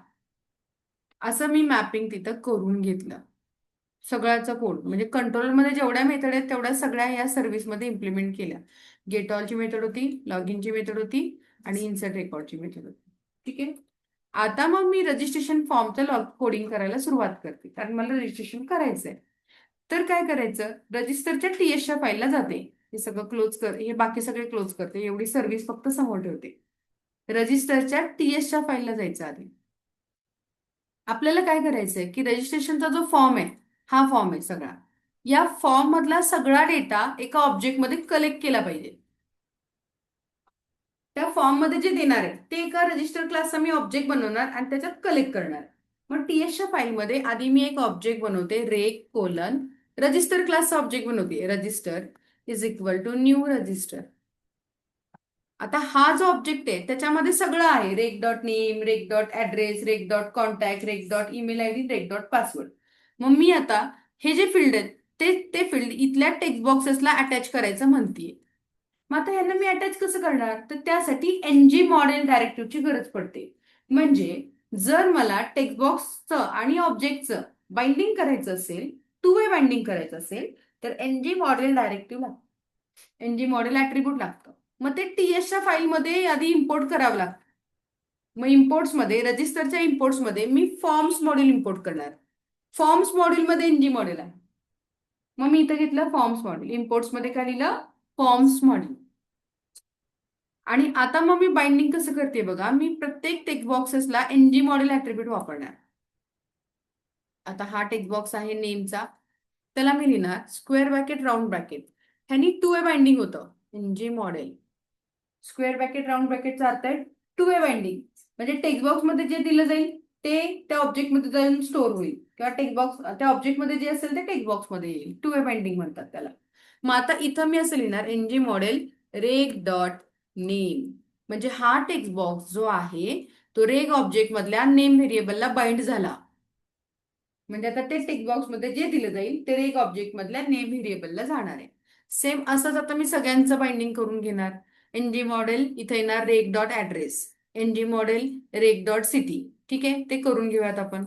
असं मी मॅपिंग तिथं करून घेतलं सगळ्याचा कोड. म्हणजे कंट्रोलरमध्ये जेवढ्या मेथड आहेत तेवढ्या सगळ्या या सर्व्हिसमध्ये इम्प्लिमेंट केल्या. गेट ऑलची मेथड होती, लॉग इनची मेथड होती आणि इन्सर्ट रेकॉर्डची मेथड होती. ठीक आहे, आता मग मी रजिस्ट्रेशन फॉर्मचं लॉग कोडिंग करायला सुरुवात करते, कारण मला रजिस्ट्रेशन करायचंय. तर काय करायचं, रजिस्टरच्या TSच्या फाईलला जाते, हे सगळं क्लोज कर, हे बाकी सगळे क्लोज करते, एवढी सर्व्हिस फक्त समोर ठेवते. रजिस्टरच्या TSच्या फाईलला जायचं आधी. आपल्याला काय करायचंय की रजिस्ट्रेशनचा जो फॉर्म आहे, हा फॉर्म आहे सगळा, या फॉर्म मधला सगळा डेटा एका ऑब्जेक्टमध्ये कलेक्ट केला पाहिजे. त्या फॉर्म मध्ये जे देणार आहे ते एका रजिस्टर क्लासचा मी ऑब्जेक्ट बनवणार आणि त्याच्यात कलेक्ट करणार. मग टीएसच्या फाईलमध्ये आधी मी एक ऑब्जेक्ट बनवते, रेक कोलन रजिस्टर क्लासचा ऑब्जेक्ट बनवते. Register is equal to new register. आता हा जो ऑब्जेक्ट आहे त्याच्यामध्ये सगळं आहे, rec dot name, rec dot address, rake dot contact, rec dot email ID, rec dot password. मग मी आता हे जे फील्ड आहेत ते ते फील्ड इथल्या टेक्स्ट बॉक्सेसला अटॅच करायचं म्हणतीये. मग आता यांना मी अटॅच कसं करणार, तर त्यासाठी एनजी मॉडेल डायरेक्टिव्हची गरज पडते. म्हणजे जर मला टेक्स्ट बॉक्सचं आणि ऑब्जेक्टचं बाइंडिंग करायचं असेल, टू वे बाइंडिंग करायचं असेल, तर एनजी मॉडेल डायरेक्टिव्ह लागतं, एनजी मॉडेल ऍट्रिब्यूट लागतं. मग ते टीएसच्या फाईलमध्ये आधी इम्पोर्ट करावं लागतं. मग इम्पोर्ट्समध्ये, रजिस्टरच्या इम्पोर्ट्समध्ये मी फॉर्म्स मॉड्यूल इम्पोर्ट करणार. फॉर्म्स मॉड्यूलमध्ये एनजी मॉडेल आहे. मग मी इथं घेतलं फॉर्म्स मॉड्यूल, इम्पोर्ट्समध्ये काय लिहिलं, फॉर्म्स मॉड्यूल. आणि आता मग मी बाइंडिंग कसं करते बघा, मी प्रत्येक टेक्स्ट बॉक्सेसला एनजी मॉडेल ऍट्रिब्यूट वापरणार. आता हा टेक्स्ट बॉक्स आहे नेमचा, त्याला मी लिहिणार स्क्वेअर ब्रॅकेट राऊंड ब्रॅकेट. ह्यानी टू वे बाइंडिंग होतं, ng model square bracket round ब्रॅकेटचा अर्थ आहे टू वे बाइंडिंग. म्हणजे टेक्स्ट बॉक्स मध्ये जे दिलं जाईल ते त्या ऑब्जेक्ट मध्ये जाऊन स्टोअर होईल, किंवा टेक्स्ट बॉक्स त्या ऑब्जेक्ट मध्ये जे असेल ते टेक्स्ट बॉक्स मध्ये येईल. टू वे बाइंडिंग म्हणतात त्याला. मग आता इथं मी असं लिहिणार NG model rec dot name. म्हणजे हा टेक्स्ट बॉक्स जो आहे तो रेक ऑब्जेक्ट मधल्या नेम व्हेरिएबलला बाइंड झाला. म्हणजे आता ते टेक्स्ट बॉक्स मध्ये जे दिलं जाईल ते रेक ऑब्जेक्ट मधल्या नेम व्हेरिएबलला जाणार आहे. सेम असंच आता मी सगळ्यांचं बाइंडिंग करून घेणार. एनजी मॉडेल इथे येणार rec dot address, NG model rec dot city. ठीक आहे, ते करून घेऊयात आपण.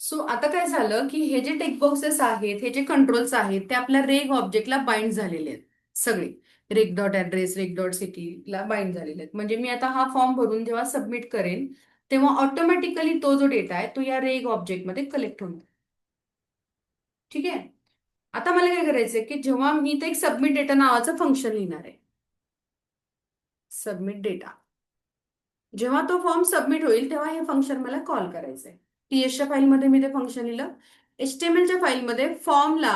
सो आता काय झालं की हे जे टेक्स्ट बॉक्सेस आहेत, हे जे कंट्रोल्स आहेत ते आपल्या रेग ऑब्जेक्टला बाइंड झालेले आहेत सगळे. Req dot address, rake dot सिटीला बाइंड झालेले आहेत. म्हणजे मी आता हा फॉर्म भरून जेव्हा सबमिट करेन तेव्हा ऑटोमॅटिकली तो जो डेटा आहे तो या रेग ऑब्जेक्टमध्ये कलेक्ट होईल. ठीक आहे. आता मला काय करायचंय की जेव्हा मी इथे एक सबमिट डेटा नावाचं फंक्शन लिहिणार आहे. सबमिट डेटा, जेव्हा तो फॉर्म सबमिट होईल तेव्हा हे फंक्शन मला कॉल करायचंय. टीएसच्या फाईलमध्ये मी ते फंक्शन लिहिलं. एचटीएमएलच्या फाईलमध्ये फॉर्मला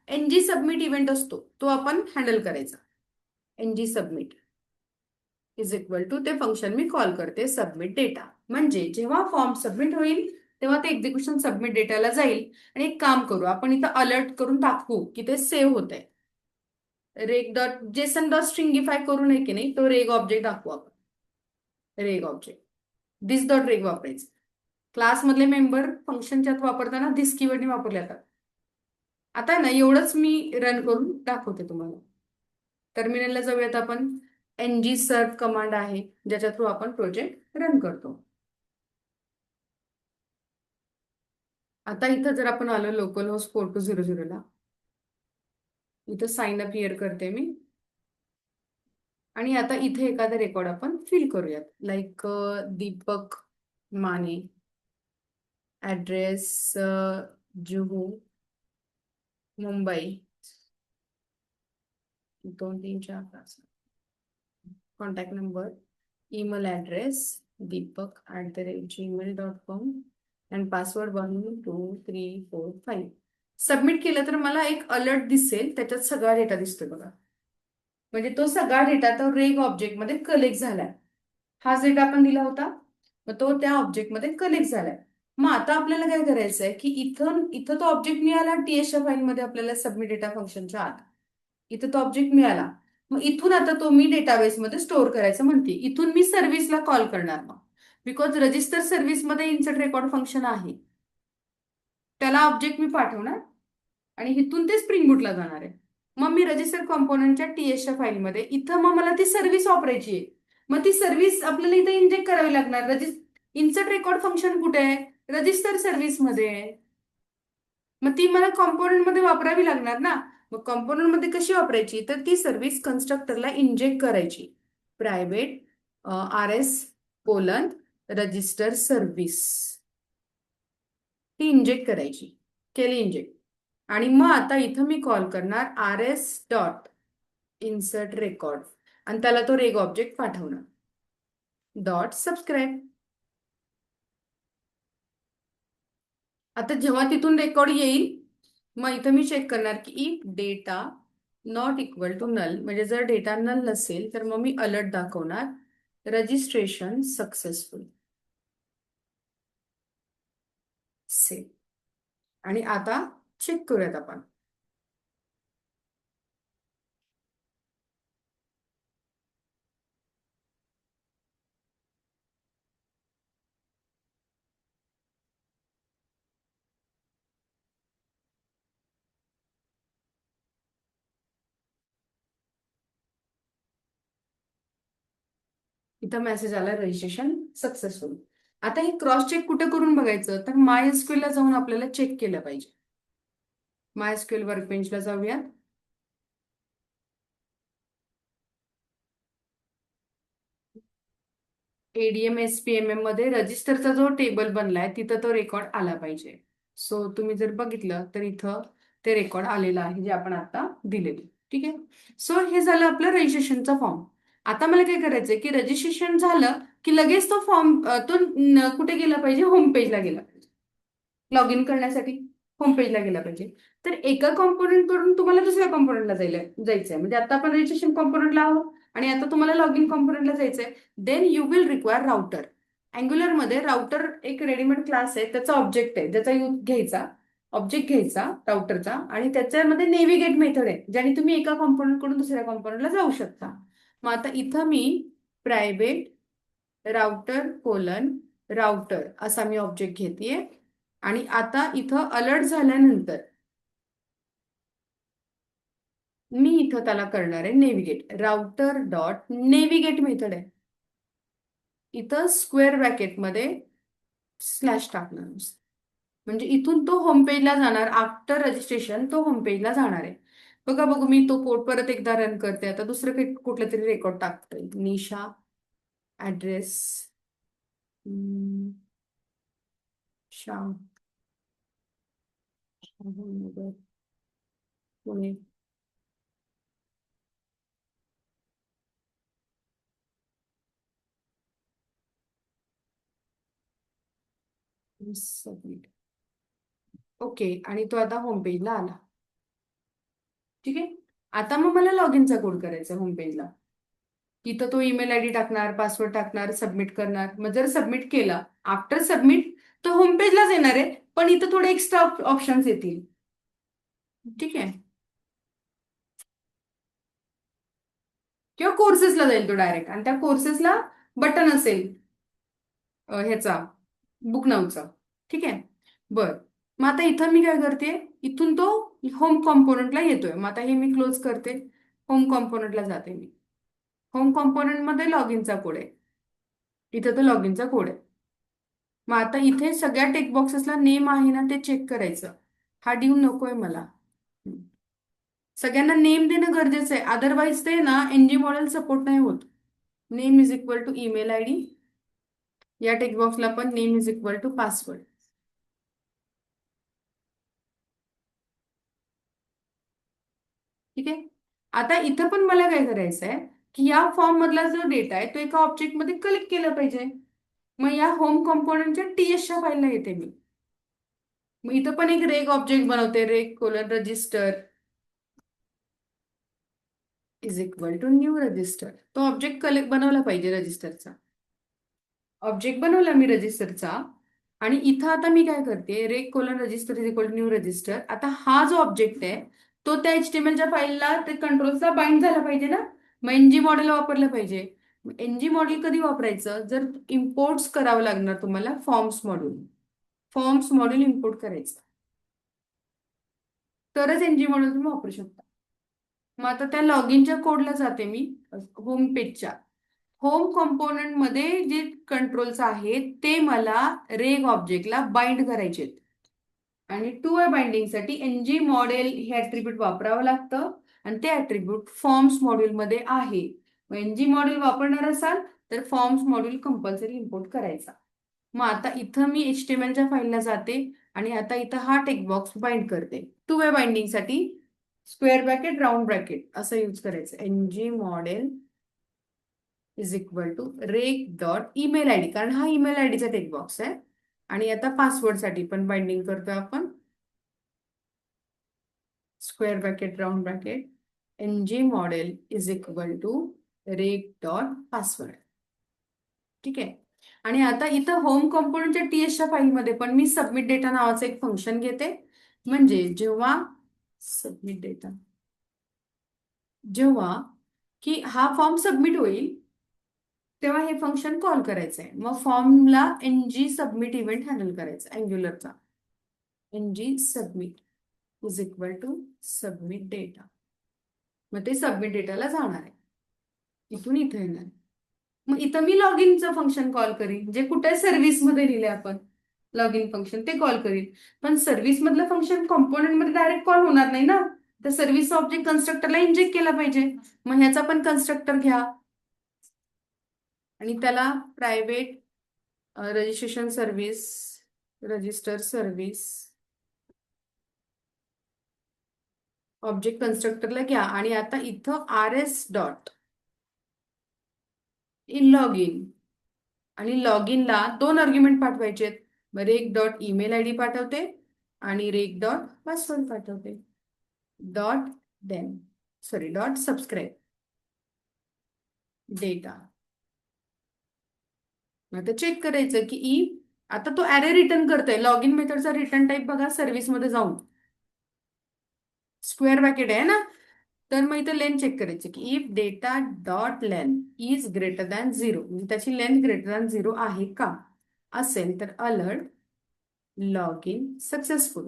एनजी सबमिट इव्हेंट असतो, तो आपण हँडल करायचा. NG submit is equal to ते फंक्शन मी कॉल करते सबमिट डेटा. म्हणजे जेव्हा फॉर्म सबमिट होईल तेव्हा ते एक्झिक्युशन सबमिट डेटाला जाईल. आणि एक काम करू आपण इथं अलर्ट करून दाखवू की ते सेव्ह होत आहे. रेग डॉट जेसन डॉट स्ट्रिंगिफाय करू नये की नाही, तो रेग ऑब्जेक्ट दाखवू आपण. रेग ऑब्जेक्ट दिस डॉट रेग वापरायचं. क्लासमधले मेंबर फंक्शनच्यात वापरताना दिस कीवर्डने वापरले जातात. आता ना एवढंच मी रन करून दाखवते तुम्हाला. टर्मिनलला जाऊयात आपण. एनजी सर्व कमांड आहे ज्याच्या थ्रू आपण प्रोजेक्ट रन करतो. आता इथं जर आपण आलो लोकल होस्ट 4200 ला, इथं साइन अप हिअर करते मी. आणि आता इथे एखादा रेकॉर्ड आपण फिल करूयात, like Deepak Mane, address Juhu, Mumbai 2 3 4 5. Contact number, email address deepak@gmail.com आणि पासवर्ड 1 2 3 4 5. सबमिट केलं तर मला एक अलर्ट दिसेल, त्याच्यात सगळा डेटा दिसतोय बघा. म्हणजे तो सगळा डेटा तो रेग ऑब्जेक्टमध्ये कलेक्ट झालाय. हाच डेटा आपण दिला होता, मग तो त्या ऑब्जेक्टमध्ये कलेक्ट झालाय. मग आता आपल्याला काय करायचं आहे की इथं इथं तो ऑब्जेक्ट मिळाला टीएसच्या फाईलमध्ये आपल्याला सबमिट डेटा फंक्शनच्या आत. इथं तो ऑब्जेक्ट मिळाला. मग इथून आता तो मी डेटाबेसमध्ये स्टोअर करायचं म्हणते. इथून मी सर्व्हिसला कॉल करणार मग. बिकॉज रजिस्टर सर्व्हिसमध्ये इन्सर्ट रेकॉर्ड फंक्शन आहे. त्याला ऑब्जेक्ट मी पाठवणार आणि इथून ते स्प्रिंग बूटला जाणार आहे. मग मी रजिस्टर कॉम्पोनंटच्या टीएसच्या फाईलमध्ये इथं मग मला ती सर्व्हिस वापरायची आहे. मग ती सर्व्हिस आपल्याला इथं इंजेक्ट करावी लागणार. इन्सर्ट रेकॉर्ड फंक्शन कुठे आहे? रजिस्टर सर्व्हिसमध्ये आहे. मग ती मला कॉम्पोनंट मध्ये वापरावी लागणार ना. मग कॉम्पोनंट मध्ये कशी वापरायची, तर ती सर्व्हिस कन्स्ट्रक्टरला इंजेक्ट करायची. Private RS colon register service ती इंजेक्ट करायची. केली इंजेक्ट. आणि मग आता इथं मी कॉल करणार RS.इन्सर्ट रेकॉर्ड आणि त्याला तो रेग ऑब्जेक्ट पाठवणार. .सबस्क्राईब. आता जेव्हा तिथून रेकॉर्ड येईल, मग इथं मी चेक करणार की if data not equal to null, म्हणजे जर डेटा नल नसेल तर मग मी अलर्ट दाखवणार रजिस्ट्रेशन सक्सेसफुल. सेव. आणि आता चेक करूयात आपण. इथं मेसेज आला रजिस्ट्रेशन सक्सेसफुल. आता हे क्रॉस चेक कुठे करून बघायचं, तर माय एसक्यूएल ला जाऊन आपल्याला चेक केलं पाहिजे. माय एसक्यूएल वर्कबेंचला जाऊया. ADM SPMM मध्ये रजिस्टरचा जो टेबल बनलाय तिथं तो रेकॉर्ड आला पाहिजे. सो तुम्ही जर बघितलं तर इथं ते रेकॉर्ड आलेलं आहे जे आपण आता दिलेले. ठीक आहे. सो हे झालं आपलं रजिस्ट्रेशनचा फॉर्म. आता मला काय करायचंय की रजिस्ट्रेशन झालं की लगेच तो फॉर्म कुठे गेला पाहिजे, होम पेजला गेला पाहिजे. लॉग इन करण्यासाठी होम पेजला गेला पाहिजे. तर एका कॉम्पोनंट कडून तुम्हाला दुसऱ्या कॉम्पोनंटला जायचंय. म्हणजे आता आपण रजिस्ट्रेशन कॉम्पोनंटला आहोत आणि आता तुम्हाला लॉग इन कॉम्पोनंटला जायचंय. Then you will require router. Angular मध्ये राउटर एक रेडीमेड क्लास आहे, त्याचा ऑब्जेक्ट आहे, ज्याचा यूज घ्यायचा. ऑब्जेक्ट घ्यायचा राउटरचा आणि त्याच्यामध्ये नेव्हिगेट मेथड आहे, ज्याने तुम्ही एका कॉम्पोनंट कडून दुसऱ्या कॉम्पोनंटला जाऊ शकता. मग आता इथं मी प्रायव्हेट राउटर कोलन राउटर असा मी ऑब्जेक्ट घेतेय. आणि आता इथं अलर्ट झाल्यानंतर मी इथं त्याला करणार आहे नेव्हिगेट. राउटर.नेव्हिगेट मेथड आहे. इथं स्क्वेअर ब्रॅकेटमध्ये स्लॅश टाकणार नुसतं. म्हणजे इथून तो होम पेजला जाणार. आफ्टर रजिस्ट्रेशन तो होम पेजला जाणार आहे. बघा बघू मी तो कोड परत एकदा रन करते. आता दुसरं काही कुठलं तरी रेकॉर्ड टाकतोय. निशा address Shyam Nagar Pune. Submit. Okay. आणि तो आता होम पेजला आला. ठीक आहे. आता मग मला लॉग इनचा कोड करायचा होम पेजला. तिथं तो ईमेल आयडी टाकणार, पासवर्ड टाकणार, सबमिट करणार. मग जर सबमिट केला, आफ्टर सबमिट तो होम पेजलाच येणार आहे, पण इथं थोडे एक्स्ट्रा ऑप्शन्स येतील. ठीक आहे. किंवा कोर्सेसला जाईल तो डायरेक्ट आणि त्या कोर्सेसला बटन असेल ह्याचा बुक नावचा. ठीक आहे. बर. मग आता इथं मी काय करते, इथून तो होम कॉम्पोनंटला येतोय. मग आता हे मी क्लोज करते. होम कॉम्पोनंटला जाते मी. होम कॉम्पोनंट मध्ये लॉग इनचा कोड आहे. इथं तो लॉग इनचा कोड आहे. मग आता इथे सगळ्या टेक बॉक्सेसला नेम आहे ना ते चेक करायचं. हा ड्यू नकोय मला. सगळ्यांना नेम देणं गरजेचं आहे, अदरवाईज ते ना NG मॉडेल सपोर्ट नाही होत. Name is equal to email ID. या टेक बॉक्सला पण name is equal to password. ठीक आहे. आता इथं पण मला काय करायचं आहे की या फॉर्म मधला जो डेटा आहे तो एका ऑब्जेक्ट मध्ये कलेक्ट केला पाहिजे. मग या होम कॉम्पोनंटच्या टीएसच्या फाईलला येते मी. मग इथं पण एक रेग ऑब्जेक्ट बनवते, reg colon register is equal to new register. तो ऑब्जेक्ट कलेक्ट बनवला पाहिजे रजिस्टरचा. ऑब्जेक्ट बनवला मी रजिस्टरचा. आणि इथं आता मी काय करते, reg colon register is equal to new register. आता हा जो ऑब्जेक्ट आहे तो त्या एचटीएमएलच्या फाईलला ते कंट्रोल्सला बाइंड झाला पाहिजे ना. मग एनजी मॉडेल वापरलं पाहिजे. एनजी मॉडेल कधी वापरायचं, जर इम्पोर्ट्स करावं लागणार तुम्हाला forms module. Forms module import करायचं तरच एनजी मॉडेल तुम्ही वापरू शकता. मग आता त्या लॉगिनच्या कोडला जाते मी, होम पेजच्या. होम कॉम्पोनंट मध्ये जे कंट्रोल्स आहेत ते मला रेग ऑब्जेक्टला बाइंड करायचे आहेत. आणि टू वे बाइंडिंगसाठी एनजी मॉडेल हे ऍट्रिब्यूट वापरावं लागतं. आणि ते ऍट्रिब्यूट फॉर्म्स मॉड्यूलमध्ये आहे. मग एनजी मॉडेल वापरणार असाल तर फॉर्म्स मॉड्यूल कंपल्सरी इम्पोर्ट करायचा. मग आता इथं मी एचटीएमएलच्या फाईलला जाते आणि आता इथं हा टेक्स्ट बॉक्स बाइंड करते. टू वे बाइंडिंगसाठी स्क्वेअर ब्रॅकेट राऊंड ब्रॅकेट असं यूज करायचं. Ng model is equal to req dot email I D, कारण हा ईमेल आय डीचा टेक्स्ट बॉक्स आहे. आणि आता पासवर्डसाठी पण बाइंडिंग करतोय आपण. Square bracket round bracket ng model is equal to req dot password. ठीक आहे. आणि आता इथं होम कंपोनंटच्या टीएसच्या फाईलमध्ये पण मी सबमिट डेटा नावाचं एक फंक्शन घेते. म्हणजे जेव्हा सबमिट डेटा, जेव्हा की हा फॉर्म सबमिट होईल तेव्हा हे फंक्शन कॉल करायचं आहे. मग फॉर्मला एनजी सबमिट इव्हेंट हँडल करायचा अँग्युलरचा. Ng submit is equal to submit data. मग ते सबमिट डेटाला जाणार आहे, इथून इथे येणार आहे. मग इथं मी लॉग इनचं फंक्शन कॉल करीन, जे कुठे सर्व्हिसमध्ये लिहिले आपण लॉग इन फंक्शन ते कॉल करीन. पण सर्व्हिस मधलं फंक्शन कॉम्पोनंट मध्ये डायरेक्ट कॉल होणार नाही ना. तर सर्व्हिस ऑब्जेक्ट कन्स्ट्रक्टरला इंजेक्ट केला पाहिजे. मग ह्याचा पण कन्स्ट्रक्टर घ्या आणि त्याला private registration service, register service object कन्स्ट्रक्टरला घ्या. आणि आता इथं R S dot in log in, आणि लॉग इनला दोन आर्ग्युमेंट पाठवायचे. Req dot email I D पाठवते आणि रेक डॉट पासवर्ड पाठवते. Dot then sorry dot subscribe data. आता चेक करायचं की आता तो ॲरे रिटर्न करतोय. लॉग इन मेथडचा रिटर्न टाईप बघा सर्व्हिस मध्ये जाऊन स्क्वेअर ब्रॅकेट आहे ना. तर मग इथं लेंथ चेक करायची की if data dot length is greater than 0, म्हणजे त्याची लेंथ ग्रेटर दॅन 0 आहे का. असेल तर अलर्ट लॉग इन सक्सेसफुल.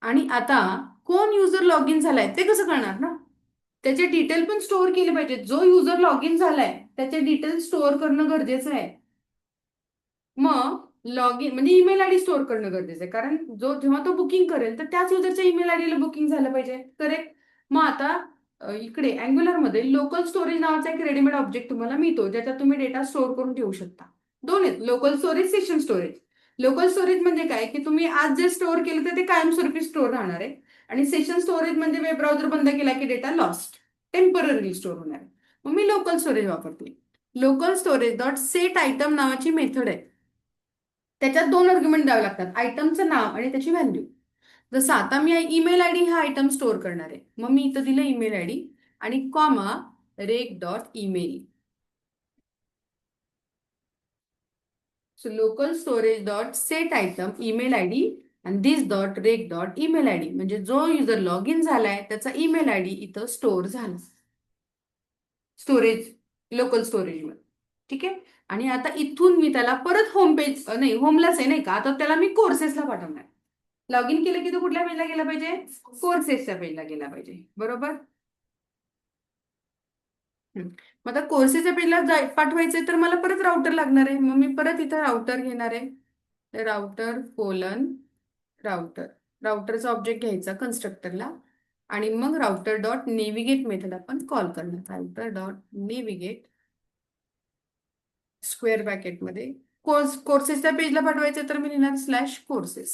आणि आता कोण युजर लॉग इन झालाय ते कसं कळणार ना. त्याचे डिटेल पण स्टोअर केले पाहिजे. जो युजर लॉग इन झालाय त्याचे डिटेल स्टोअर करणं गरजेचं आहे. मग लॉग इन म्हणजे ईमेल आयडी स्टोअर करणं गरजेचं आहे, कारण जो जेव्हा तो बुकिंग करेल तर त्याच युजरच्या ईमेल आयडीला बुकिंग झालं पाहिजे. करेक्ट. मग आता इकडे अँग्युलर मध्ये लोकल स्टोरेज नावाचा एक रेडीमेड ऑब्जेक्ट तुम्हाला मिळतो, ज्याच्यात तुम्ही डेटा स्टोअर करून ठेवू शकता. दोन आहेत, local storage, session storage. Local storage म्हणजे काय की तुम्ही आज जे स्टोअर केलं तर ते कायमस्वरूपी स्टोअर राहणार आहे. आणि सेशन स्टोरेज म्हणजे वेब ब्राउझर बंद केला की डेटा लॉस्ट, टेम्पररी स्टोअर होणार आहे. मग मी लोकल स्टोरेज वापरते. Local storage dot set item नावाची मेथड आहे. त्याच्यात दोन आर्ग्युमेंट द्यावे लागतात, आयटमचं नाव आणि त्याची व्हॅल्यू. जसं आता मी ईमेल आयडी हा आयटम स्टोअर करणार आहे, मग मी इथं दिलं ईमेल आयडी आणि comma req dot email. So local storage dot set item email ID आणि this dot req dot email ID, म्हणजे जो युजर लॉग इन झालाय त्याचा ईमेल आयडी इथं स्टोअर झाला स्टोरेज, लोकल स्टोरेजवर. ठीक आहे. आणि आता इथून मी त्याला परत होम पेज नाही, होमलाच आहे नाही का, आता त्याला मी कोर्सेसला पाठवणार. लॉग इन केलं की तो कुठल्या पेजला गेला पाहिजे, कोर्सेसच्या पेजला गेला पाहिजे. बरोबर. मग आता कोर्सेसच्या पेजला पाठवायचंय तर मला परत राउटर लागणार आहे. मग मी परत इथं राउटर घेणार आहे. राउटर कोलन राउटर, राउटरचा ऑब्जेक्ट घ्यायचा कन्स्ट्रक्टरला. आणि मग राउटर डॉट नेव्हिगेट मेथड आपण कॉल करणार. राउटर डॉट नेव्हिगेट स्क्वेअर ब्रॅकेटमध्ये कोर्सेसच्या पेजला पाठवायचं तर मी लिहिणार /कोर्सेस.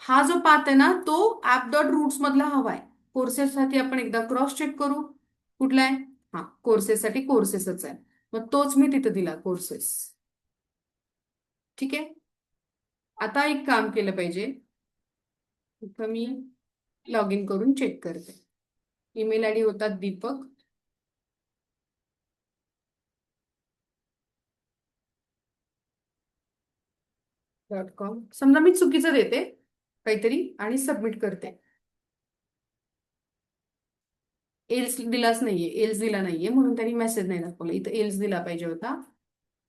हा जो पाथ आहे ना तो ऍप डॉट रूट्स मधला हवा आहे. कोर्सेससाठी आपण एकदा क्रॉस चेक करू. कुठला आहे? हा, कोर्सेससाठी कोर्सेसच आहे. मग तोच मी तिथं दिला, कोर्सेस. ठीक आहे. आता एक काम केलं पाहिजे. इथं मी लॉग इन करून चेक करते. ईमेल आयडी होता dipak.com. समजा मी चुकीचं देते काहीतरी आणि सबमिट करते. एल्स दिलाच नाहीये, एल्स दिला नाहीये म्हणून त्यांनी मेसेज नाही दाखवला. इथं एल्स दिला पाहिजे होता.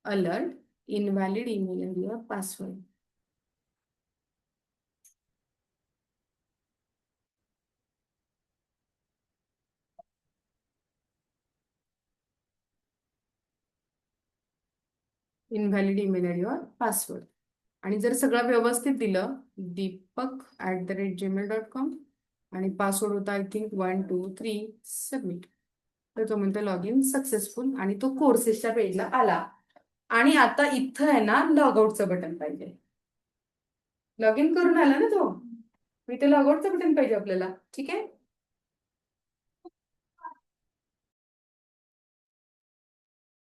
अलर्ट, इनव्हॅलिड ईमेल आयडी और पासवर्ड. इनव्हॅलिड ईमेल आयडी और पासवर्ड. आणि जर सगळं व्यवस्थित दिलं, Deepak@gmail.com, आणि पासवर्ड होता आय थिंक 1 2 3, सबमिट. तर तो म्हणतो लॉग इन सक्सेसफुल आणि तो कोर्सेसच्या पेजला आला. आणि आता इथं आहे ना लॉगआउटचं बटन पाहिजे. लॉग इन करून आला ना तो, इथे लॉगआउटचं बटन पाहिजे आपल्याला. ठीक आहे.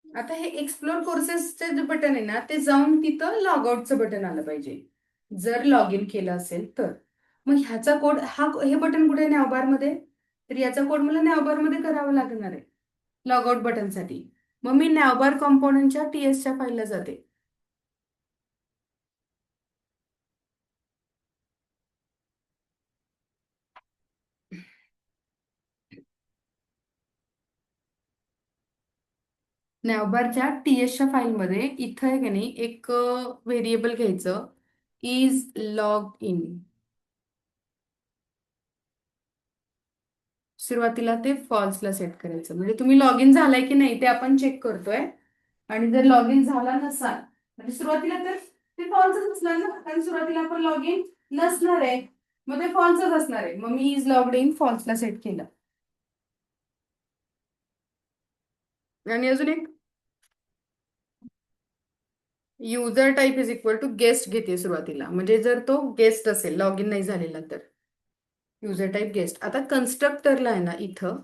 आता हे एक्सप्लोर कोर्सेसचं जे बटन आहे ना ते जाऊन तिथं लॉगआउटचं बटन आलं पाहिजे, जर लॉग इन केलं असेल तर. मग ह्याचा कोड, हे बटन कुठे नॅवबार मध्ये, तर याचा कोड मला नॅवबार मध्ये करावा लागणार आहे लॉगआउट बटनसाठी. मग मी नॅवबार कॉम्पोनंटच्या टीएसच्या फाईलला जाते. नॅवबारच्या टीएसच्या फाईलमध्ये इथं आहे की नाही एक व्हेरिएबल घ्यायचं, इज लॉग इन. सुरुवातीला ते फॉल्सला सेट करायचं, म्हणजे तुम्ही लॉग इन झालाय की नाही ते आपण चेक करतोय. आणि जर लॉग इन झाला नसाल, म्हणजे सुरुवातीला तर ते फॉल्सच असणार ना, कारण सुरुवातीला आपण लॉग इन नसणार आहे. मग ते फॉल्सच असणार आहे. मग मी इज लॉग्ड इन फॉल्सला सेट केलं. आणि अजून एक, user type is equal to guest घेते सुरुवातीला, म्हणजे जर तो गेस्ट असेल, लॉग इन नाही झालेला तर युजर टाईप गेस्ट. आता कन्स्ट्रक्टरला आहे ना इथं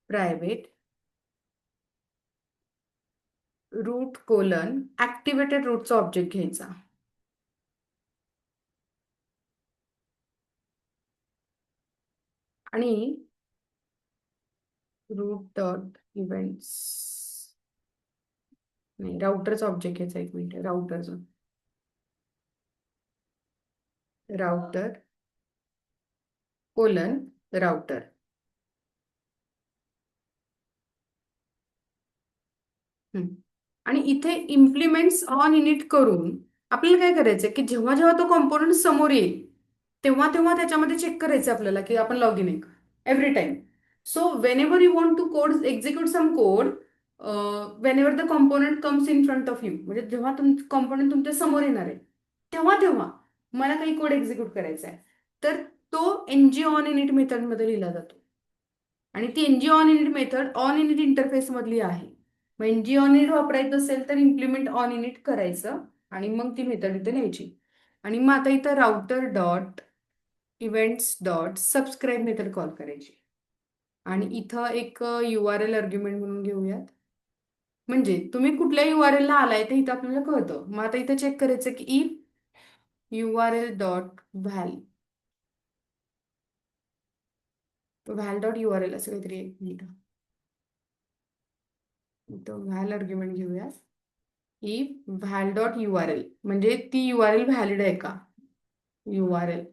प्रायव्हेट रूट कोलन ऍक्टिव्हेटेड रूटचा ऑब्जेक्ट घ्यायचा. आणि रूट डॉट इव्हेंट्स, नाही, राउटरचा ऑब्जेक्ट घ्यायचा. एक मिनिट, राउटरचा, राउटर कोलन राउटर. आणि इथे इम्प्लिमेंट्स ऑन इनिट करून आपल्याला काय करायचंय की जेव्हा जेव्हा तो कॉम्पोनंट समोर येईल तेव्हा तेव्हा त्याच्यामध्ये चेक करायचं आपल्याला की आपण लॉग इन आहे का, every time. So whenever you want to code execute some code, whenever the component comes in front of you, म्हणजे जेव्हा कॉम्पोनंट तुमच्या समोर येणार आहे तेव्हा तेव्हा मला काही कोड एक्झिक्यूट करायचा आहे, तर तो एनजी ऑन इनिट मेथडमध्ये लिहिला जातो. आणि ती NG on init method on init interface मधली आहे. मग एनजी ऑन इनिट वापरायचं असेल तर इम्प्लिमेंट ऑन इनिट करायचं आणि मग ती मेथड इथे लिहायची. आणि मग आता इथं router dot events dot subscribe method call करायची. आणि इथं एक URL आर्ग्युमेंट म्हणून घेऊयात, म्हणजे तुम्ही कुठल्या URL ला आलाय ते इथं आपल्याला कळतं. मग आता इथं चेक करायचं की if URL dot val dot URL असं काहीतरी एक मिनिट, इथं व्हॅल आर्ग्युमेंट घेऊया. इफ व्हॅल डॉट URL म्हणजे ती URL व्हॅलिड आहे का, URL.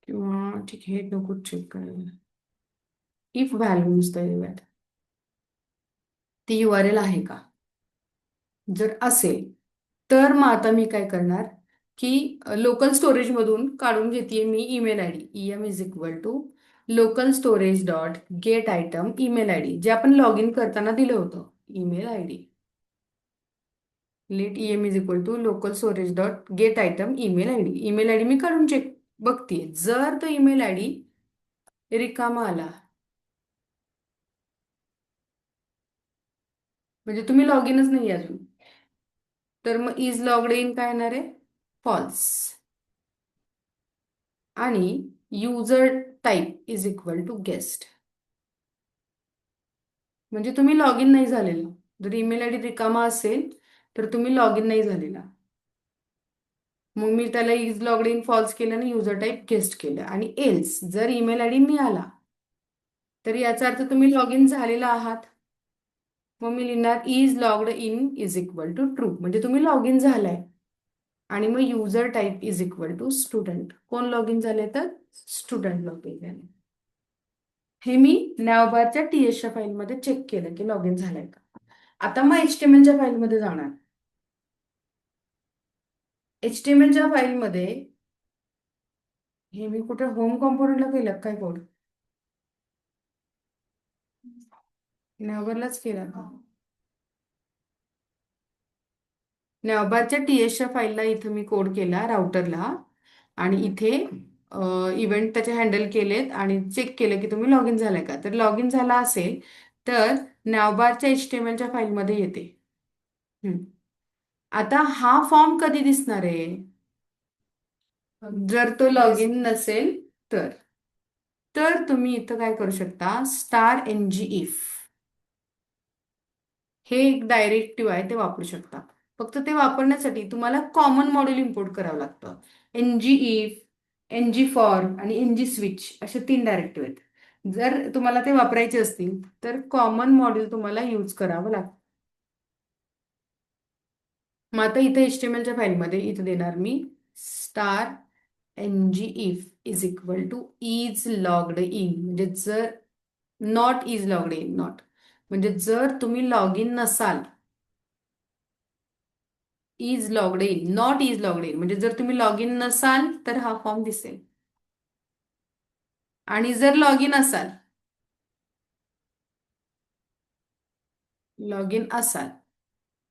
किंवा ठीक आहे, हे नको चेक करायला, इफ व्हॅल्यू नुसतं लिहूयात, ती URL आहे का. जर असेल तर मग आता मी काय करणार की लोकल स्टोरेज मधून काढून घेते मी email I D, EM is equal to local storage dot get item email I D, जे आपण लॉग इन करताना दिलं होतं email I D. Let em is equal to local storage dot get item email I D. Email I D मी काढून check बघते, जर तो ईमेल आय डी रिकामा आला, म्हणजे तुम्ही लॉग इनच नाही अजून, तर मग इज लॉग्ड इन काय येणार आहे? फॉल्स. आणि user type is equal to guest, म्हणजे तुम्ही लॉग इन नाही झालेला. जर ईमेल आय डी रिकामा असेल तर तुम्ही लॉग इन नाही झालेला. मग मी त्याला इज लॉग्ड इन फॉल्स केलं आणि युजर टाईप गेस्ट केलं. आणि एल्स जर ईमेल आय डी मिळाला तर याचा अर्थ तुम्ही लॉग इन झालेला आहात. मग मी लिहिणार is logged in is equal to true, म्हणजे तुम्ही लॉग इन झालाय. आणि मग user type is equal to student. कोण लॉग इन झाले? तर स्टुडंट लॉग इन झाले. हे मी नॅवबारच्या टीएसच्या फाईलमध्ये चेक केलं की लॉग इन झालंय का. आता मग एचटीएमएलच्या फाईलमध्ये जाणार. एचटीएमएलच्या फाईलमध्ये हे मी कुठे होम कॉम्पोनंटला केलं काय कोड? नॅवबारलाच केला का? नॅवबारच्या टीएसच्या फाईलला इथं मी कोड केला राउटरला, आणि इथे इव्हेंट त्याचे हँडल केलेत आणि चेक केलं की तुम्ही लॉग इन झालाय का. तर लॉग इन झाला असेल तर नॅवबारच्या एचटीएमएलच्या फाईलमध्ये येते. हम्म. आता हा फॉर्म कधी दिसणार आहे? जर तो लॉग इन नसेल तर तर तुम्ही इथं काय करू शकता, स्टार एन जी इफ हे एक डायरेक्टिव्ह आहे, ते वापरू शकता. फक्त ते वापरण्यासाठी तुम्हाला कॉमन मॉड्यूल इम्पोर्ट करावं लागतं. N G if, N G form आणि एन जी स्विच असे 3 डायरेक्टिव्ह आहेत. जर तुम्हाला ते वापरायचे असतील तर कॉमन मॉड्यूल तुम्हाला यूज करावं लागतं. मग आता इथे एचटीएमएलच्या फाईलमध्ये इथं देणार मी star N G if is equal to is logged in, म्हणजे जर not is logged in, not म्हणजे जर तुम्ही लॉग इन नसाल. Is logged in, not is logged in म्हणजे जर तुम्ही लॉग इन नसाल तर हा फॉर्म दिसेल. आणि जर लॉग इन असाल, लॉग इन असाल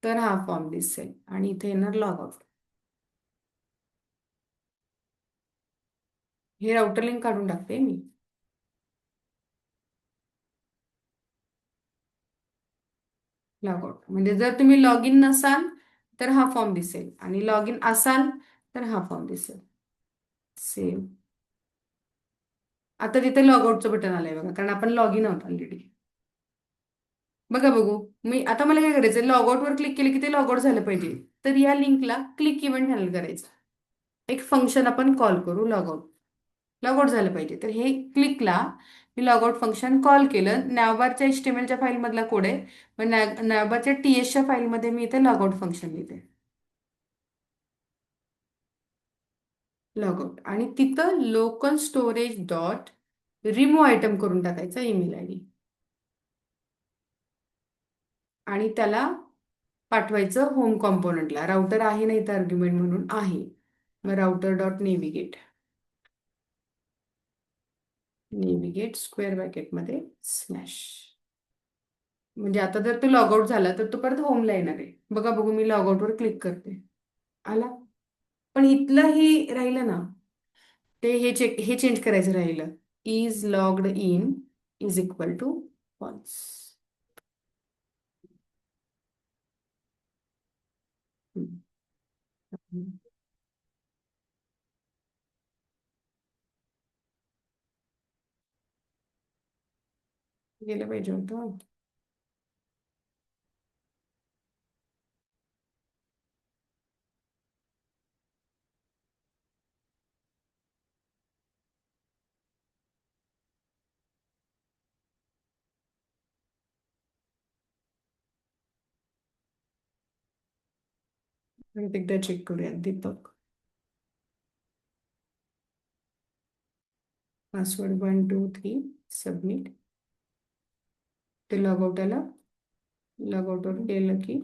तर हा फॉर्म दिसेल. आणि इथे येणार लॉग आउट. हे राउटर लिंक काढून टाकते मी. लॉग आउट म्हणजे जर तुम्ही लॉग इन नसाल तर हा फॉर्म दिसेल, आणि लॉग इन असाल तर हा फॉर्म दिसेल. सेव्ह. आता तिथे लॉग आउटचं बटन आलंय बघा, कारण आपण लॉग इन आहोत ऑलरेडी. बघा बघू, मी आता मला काय करायचं, लॉग आउट वर क्लिक केलं की ते लॉग आउट झालं पाहिजे. तर या लिंकला क्लिक इव्हेंट हँडल करायचं. एक फंक्शन आपण कॉल करू लॉगआउट. लॉगआउट झालं पाहिजे, तर हे क्लिकला मी लॉगआउट फंक्शन कॉल केलं. नॅवबारच्या एचटीएमएलच्या फाईल मधला कोड आहे. मग नॅवबारच्या टीएसच्या फाईलमध्ये मी इथे लॉगआउट फंक्शन लिहिते. लॉगआउट आणि तिथं local storage dot remove item करून टाकायचा ईमेल आय डी, आणि त्याला पाठवायचं होम कॉम्पोनंटला. राउटर आहे नाही तर आर्ग्युमेंट म्हणून आहे. मग router dot navigate, navigate square ब्रॅकेटमध्ये स्लॅश. म्हणजे आता जर तो लॉगआउट झाला तर तो परत होमला येणार आहे. बघा बघू, मी लॉगआउटवर क्लिक करते, आला. पण इथलं हे राहिलं ना, ते हे चेंज करायचं राहिलं. Is logged in is equal to false. गेलं पाहिजे होतं. परत एकदा चेक करूया. Deepak, password 1 2 3, submit. ते लॉगआउट आलं. लॉगआउटवर गेलं की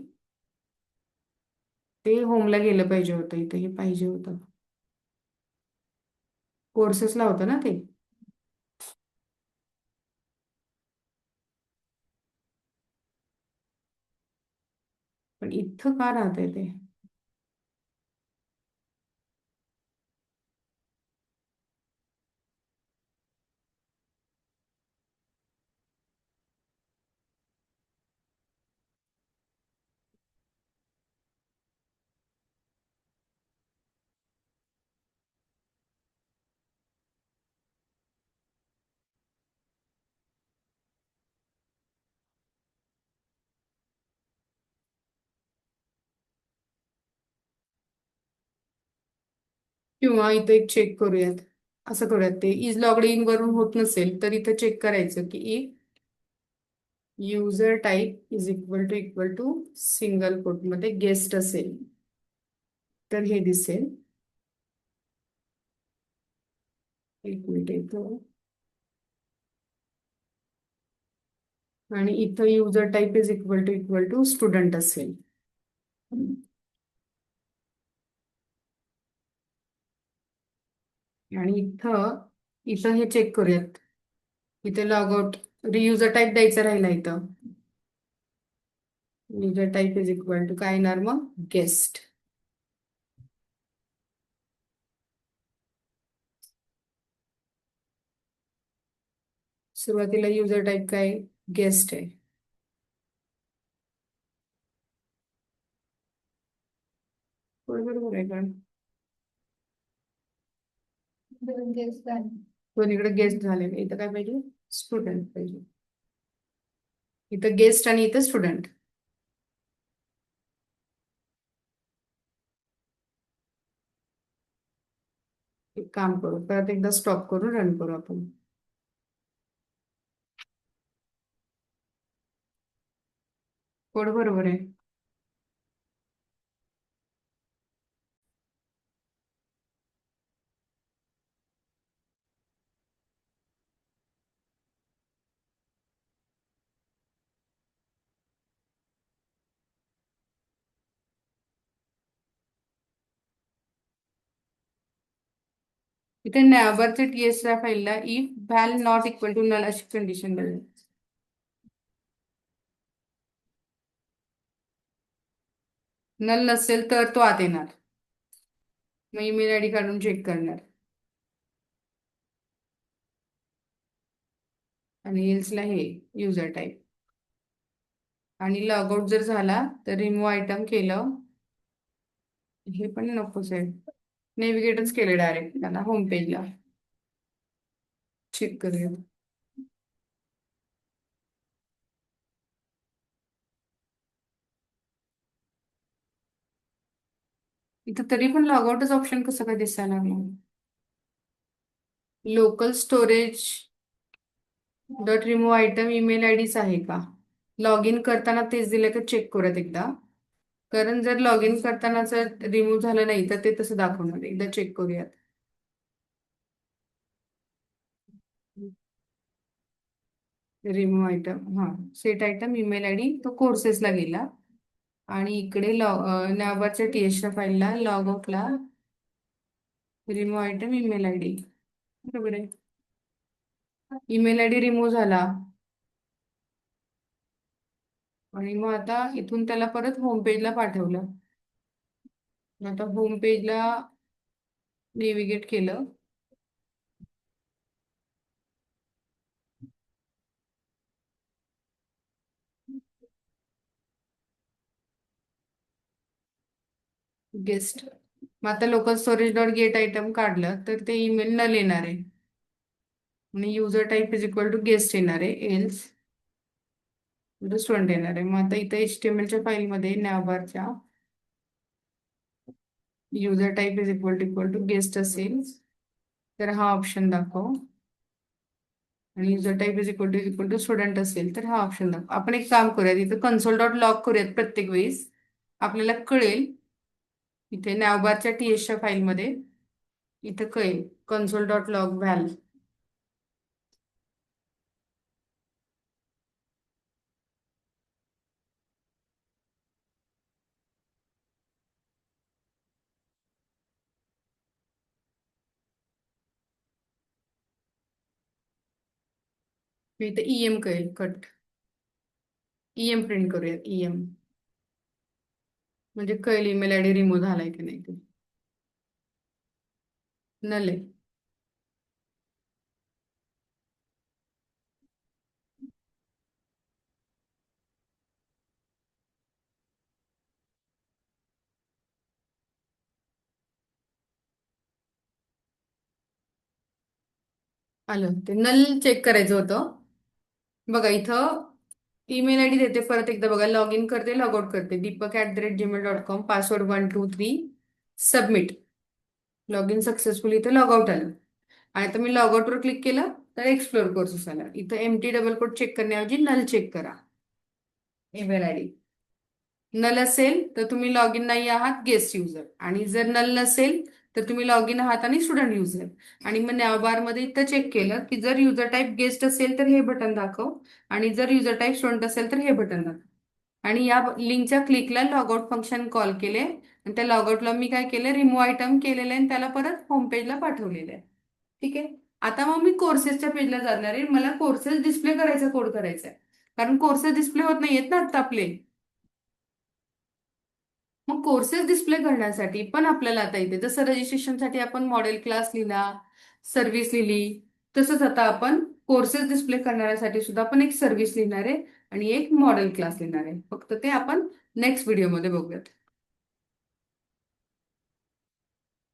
ते होमला गेलं पाहिजे होतं. इथे हे पाहिजे होतं. कोर्सेसला होतं ना ते. पण इथं का राहतंय ते? किंवा इथं एक चेक करूयात. असं करूयात, ते इज लॉग्ड इन वरून होत नसेल तर इथं चेक करायचं की user type is equal to single quote मध्ये गेस्ट असेल तर हे दिसेल. एक मिनिट इथं. आणि इथं user type is equal to student असेल. आणि इथं इथं हे चेक करूयात. इथे लॉगआउट रियुजर टाईप द्यायचा राहिला इथं. User type is equal to काय येणार मग? गेस्ट. सुरुवातीला युजर टाईप काय? गेस्ट आहे. बरोबर आहे का? दोन्हीकडे गेस्ट झालेले, इथं काय पाहिजे? स्टुडंट पाहिजे. इथं गेस्ट आणि इथं स्टुडंट. एक काम करू, परत एकदा स्टॉप करून रन करू आपण. कोड बरोबर आहे. इथे नॅबरच्या टीएस च्या फाईलला if val not equal to null अशी कंडिशन दिली. नल नसेल तर तो आत येणार. मग ईमेल आयडी काढून चेक करणार. आणि एल्सला हे युजर टाईप. आणि लॉगआउट जर झाला तर रिमूव्ह आयटम केलं. हे पण नकोच आहे. नेव्हिगेटच केलं डायरेक्ट त्याला होम पेजला. चेक करूया. इथं तरी पण लॉगआउटच ऑप्शन कसं काय दिसायला लागलं? Local storage dot remove item email आयडीच आहे का? लॉग इन करताना तेच दिलं का चेक करूयात एकदा. कारण जर लॉग इन करताना जर रिमूव्ह झालं नाही तर ते तसं दाखवणार. एकदा चेक करूयात. रिमूव्ह आयटम, हा. सेट आयटम ईमेल आयडी तो कोर्सेसला गेला. आणि इकडे नावाच्या टीएसच्या फाईलला लॉग आउटला रिमूव्ह आयटम ईमेल आयडी. बरोबर आहे. ईमेल आयडी रिमूव्ह झाला. आणि मग आता इथून त्याला परत होम पेजला पाठवलं. आता होम पेजला नेव्हिगेट केलं. गेस्ट. मग आता local storage dot get item काढलं तर ते ईमेल न येणार आहे. आणि user type is equal to guest येणार आहे. एल्स स्टुडंट येणार आहे. मग आता इथं HTML च्या फाईलमध्ये नॅवबारच्या user type is equal to guest असेल तर हा ऑप्शन दाखव. आणि user type is equal to student असेल तर हा ऑप्शन दाखव. आपण एक काम करूयात, इथं कन्सोल डॉट लॉग करूयात प्रत्येक वेळेस. आपल्याला कळेल इथे नॅवबारच्या टीएसच्या फाईलमध्ये. इथं कळेल कन्सोल डॉट लॉग व्हॅल. इथं EM कळेल. कट. EM प्रिंट करूयात. EM. म्हणजे कळेल ईमेल आयडी रिमूव्ह झालाय की नाही ते. नले. आलं ते नल चेक करायचं होतं. बघा इथं ईमेल आयडी देते, परत एकदा बघा, लॉग इन करते, लॉग आउट करते, dipak@gmail.com, password 123, submit. Log in successful, इथं लॉग आउट आलं. आणि आता मी लॉग आउटवर क्लिक केलं तर एक्सप्लोर कोर्सेस आला. इथं एमटी डबल कोड चेक करण्याऐवजी नल चेक करा. ईमेल आयडी नल असेल तर तुम्ही लॉग इन नाही आहात, गेस्ट युजर. आणि जर नल नसेल तर तुम्ही लॉग इन आहात आणि स्टुडंट युजर. आणि मग नॅव बार मध्ये इथं चेक केलं की जर युजर टाईप गेस्ट असेल तर हे बटन दाखव, आणि जर युजर टाईप स्टुडंट असेल तर हे बटन दाखव. आणि या लिंकच्या क्लिकला लॉगआउट फंक्शन कॉल केले, आणि त्या लॉगआउटला मी काय केलं, रिमूव्ह आयटम केलेलं आहे आणि त्याला परत होम पेजला पाठवलेलं आहे. ठीक आहे. आता मग मी कोर्सेसच्या पेजला जाणार आहे, मला कोर्सेस डिस्प्ले करायचा कोड करायचा आहे. कारण कोर्सेस डिस्प्ले होत नाहीयेत ना आता आपले. मग कोर्सेस डिस्प्ले करण्यासाठी पण आपल्याला आता इथे जसं रजिस्ट्रेशनसाठी आपण मॉडेल क्लास लिहिला, सर्व्हिस लिहिली, तसंच आता आपण कोर्सेस डिस्प्ले करण्यासाठी सुद्धा आपण एक सर्व्हिस लिहिणार आहे आणि एक मॉडेल क्लास लिहिणार आहे. फक्त ते आपण नेक्स्ट व्हिडिओमध्ये बघूयात.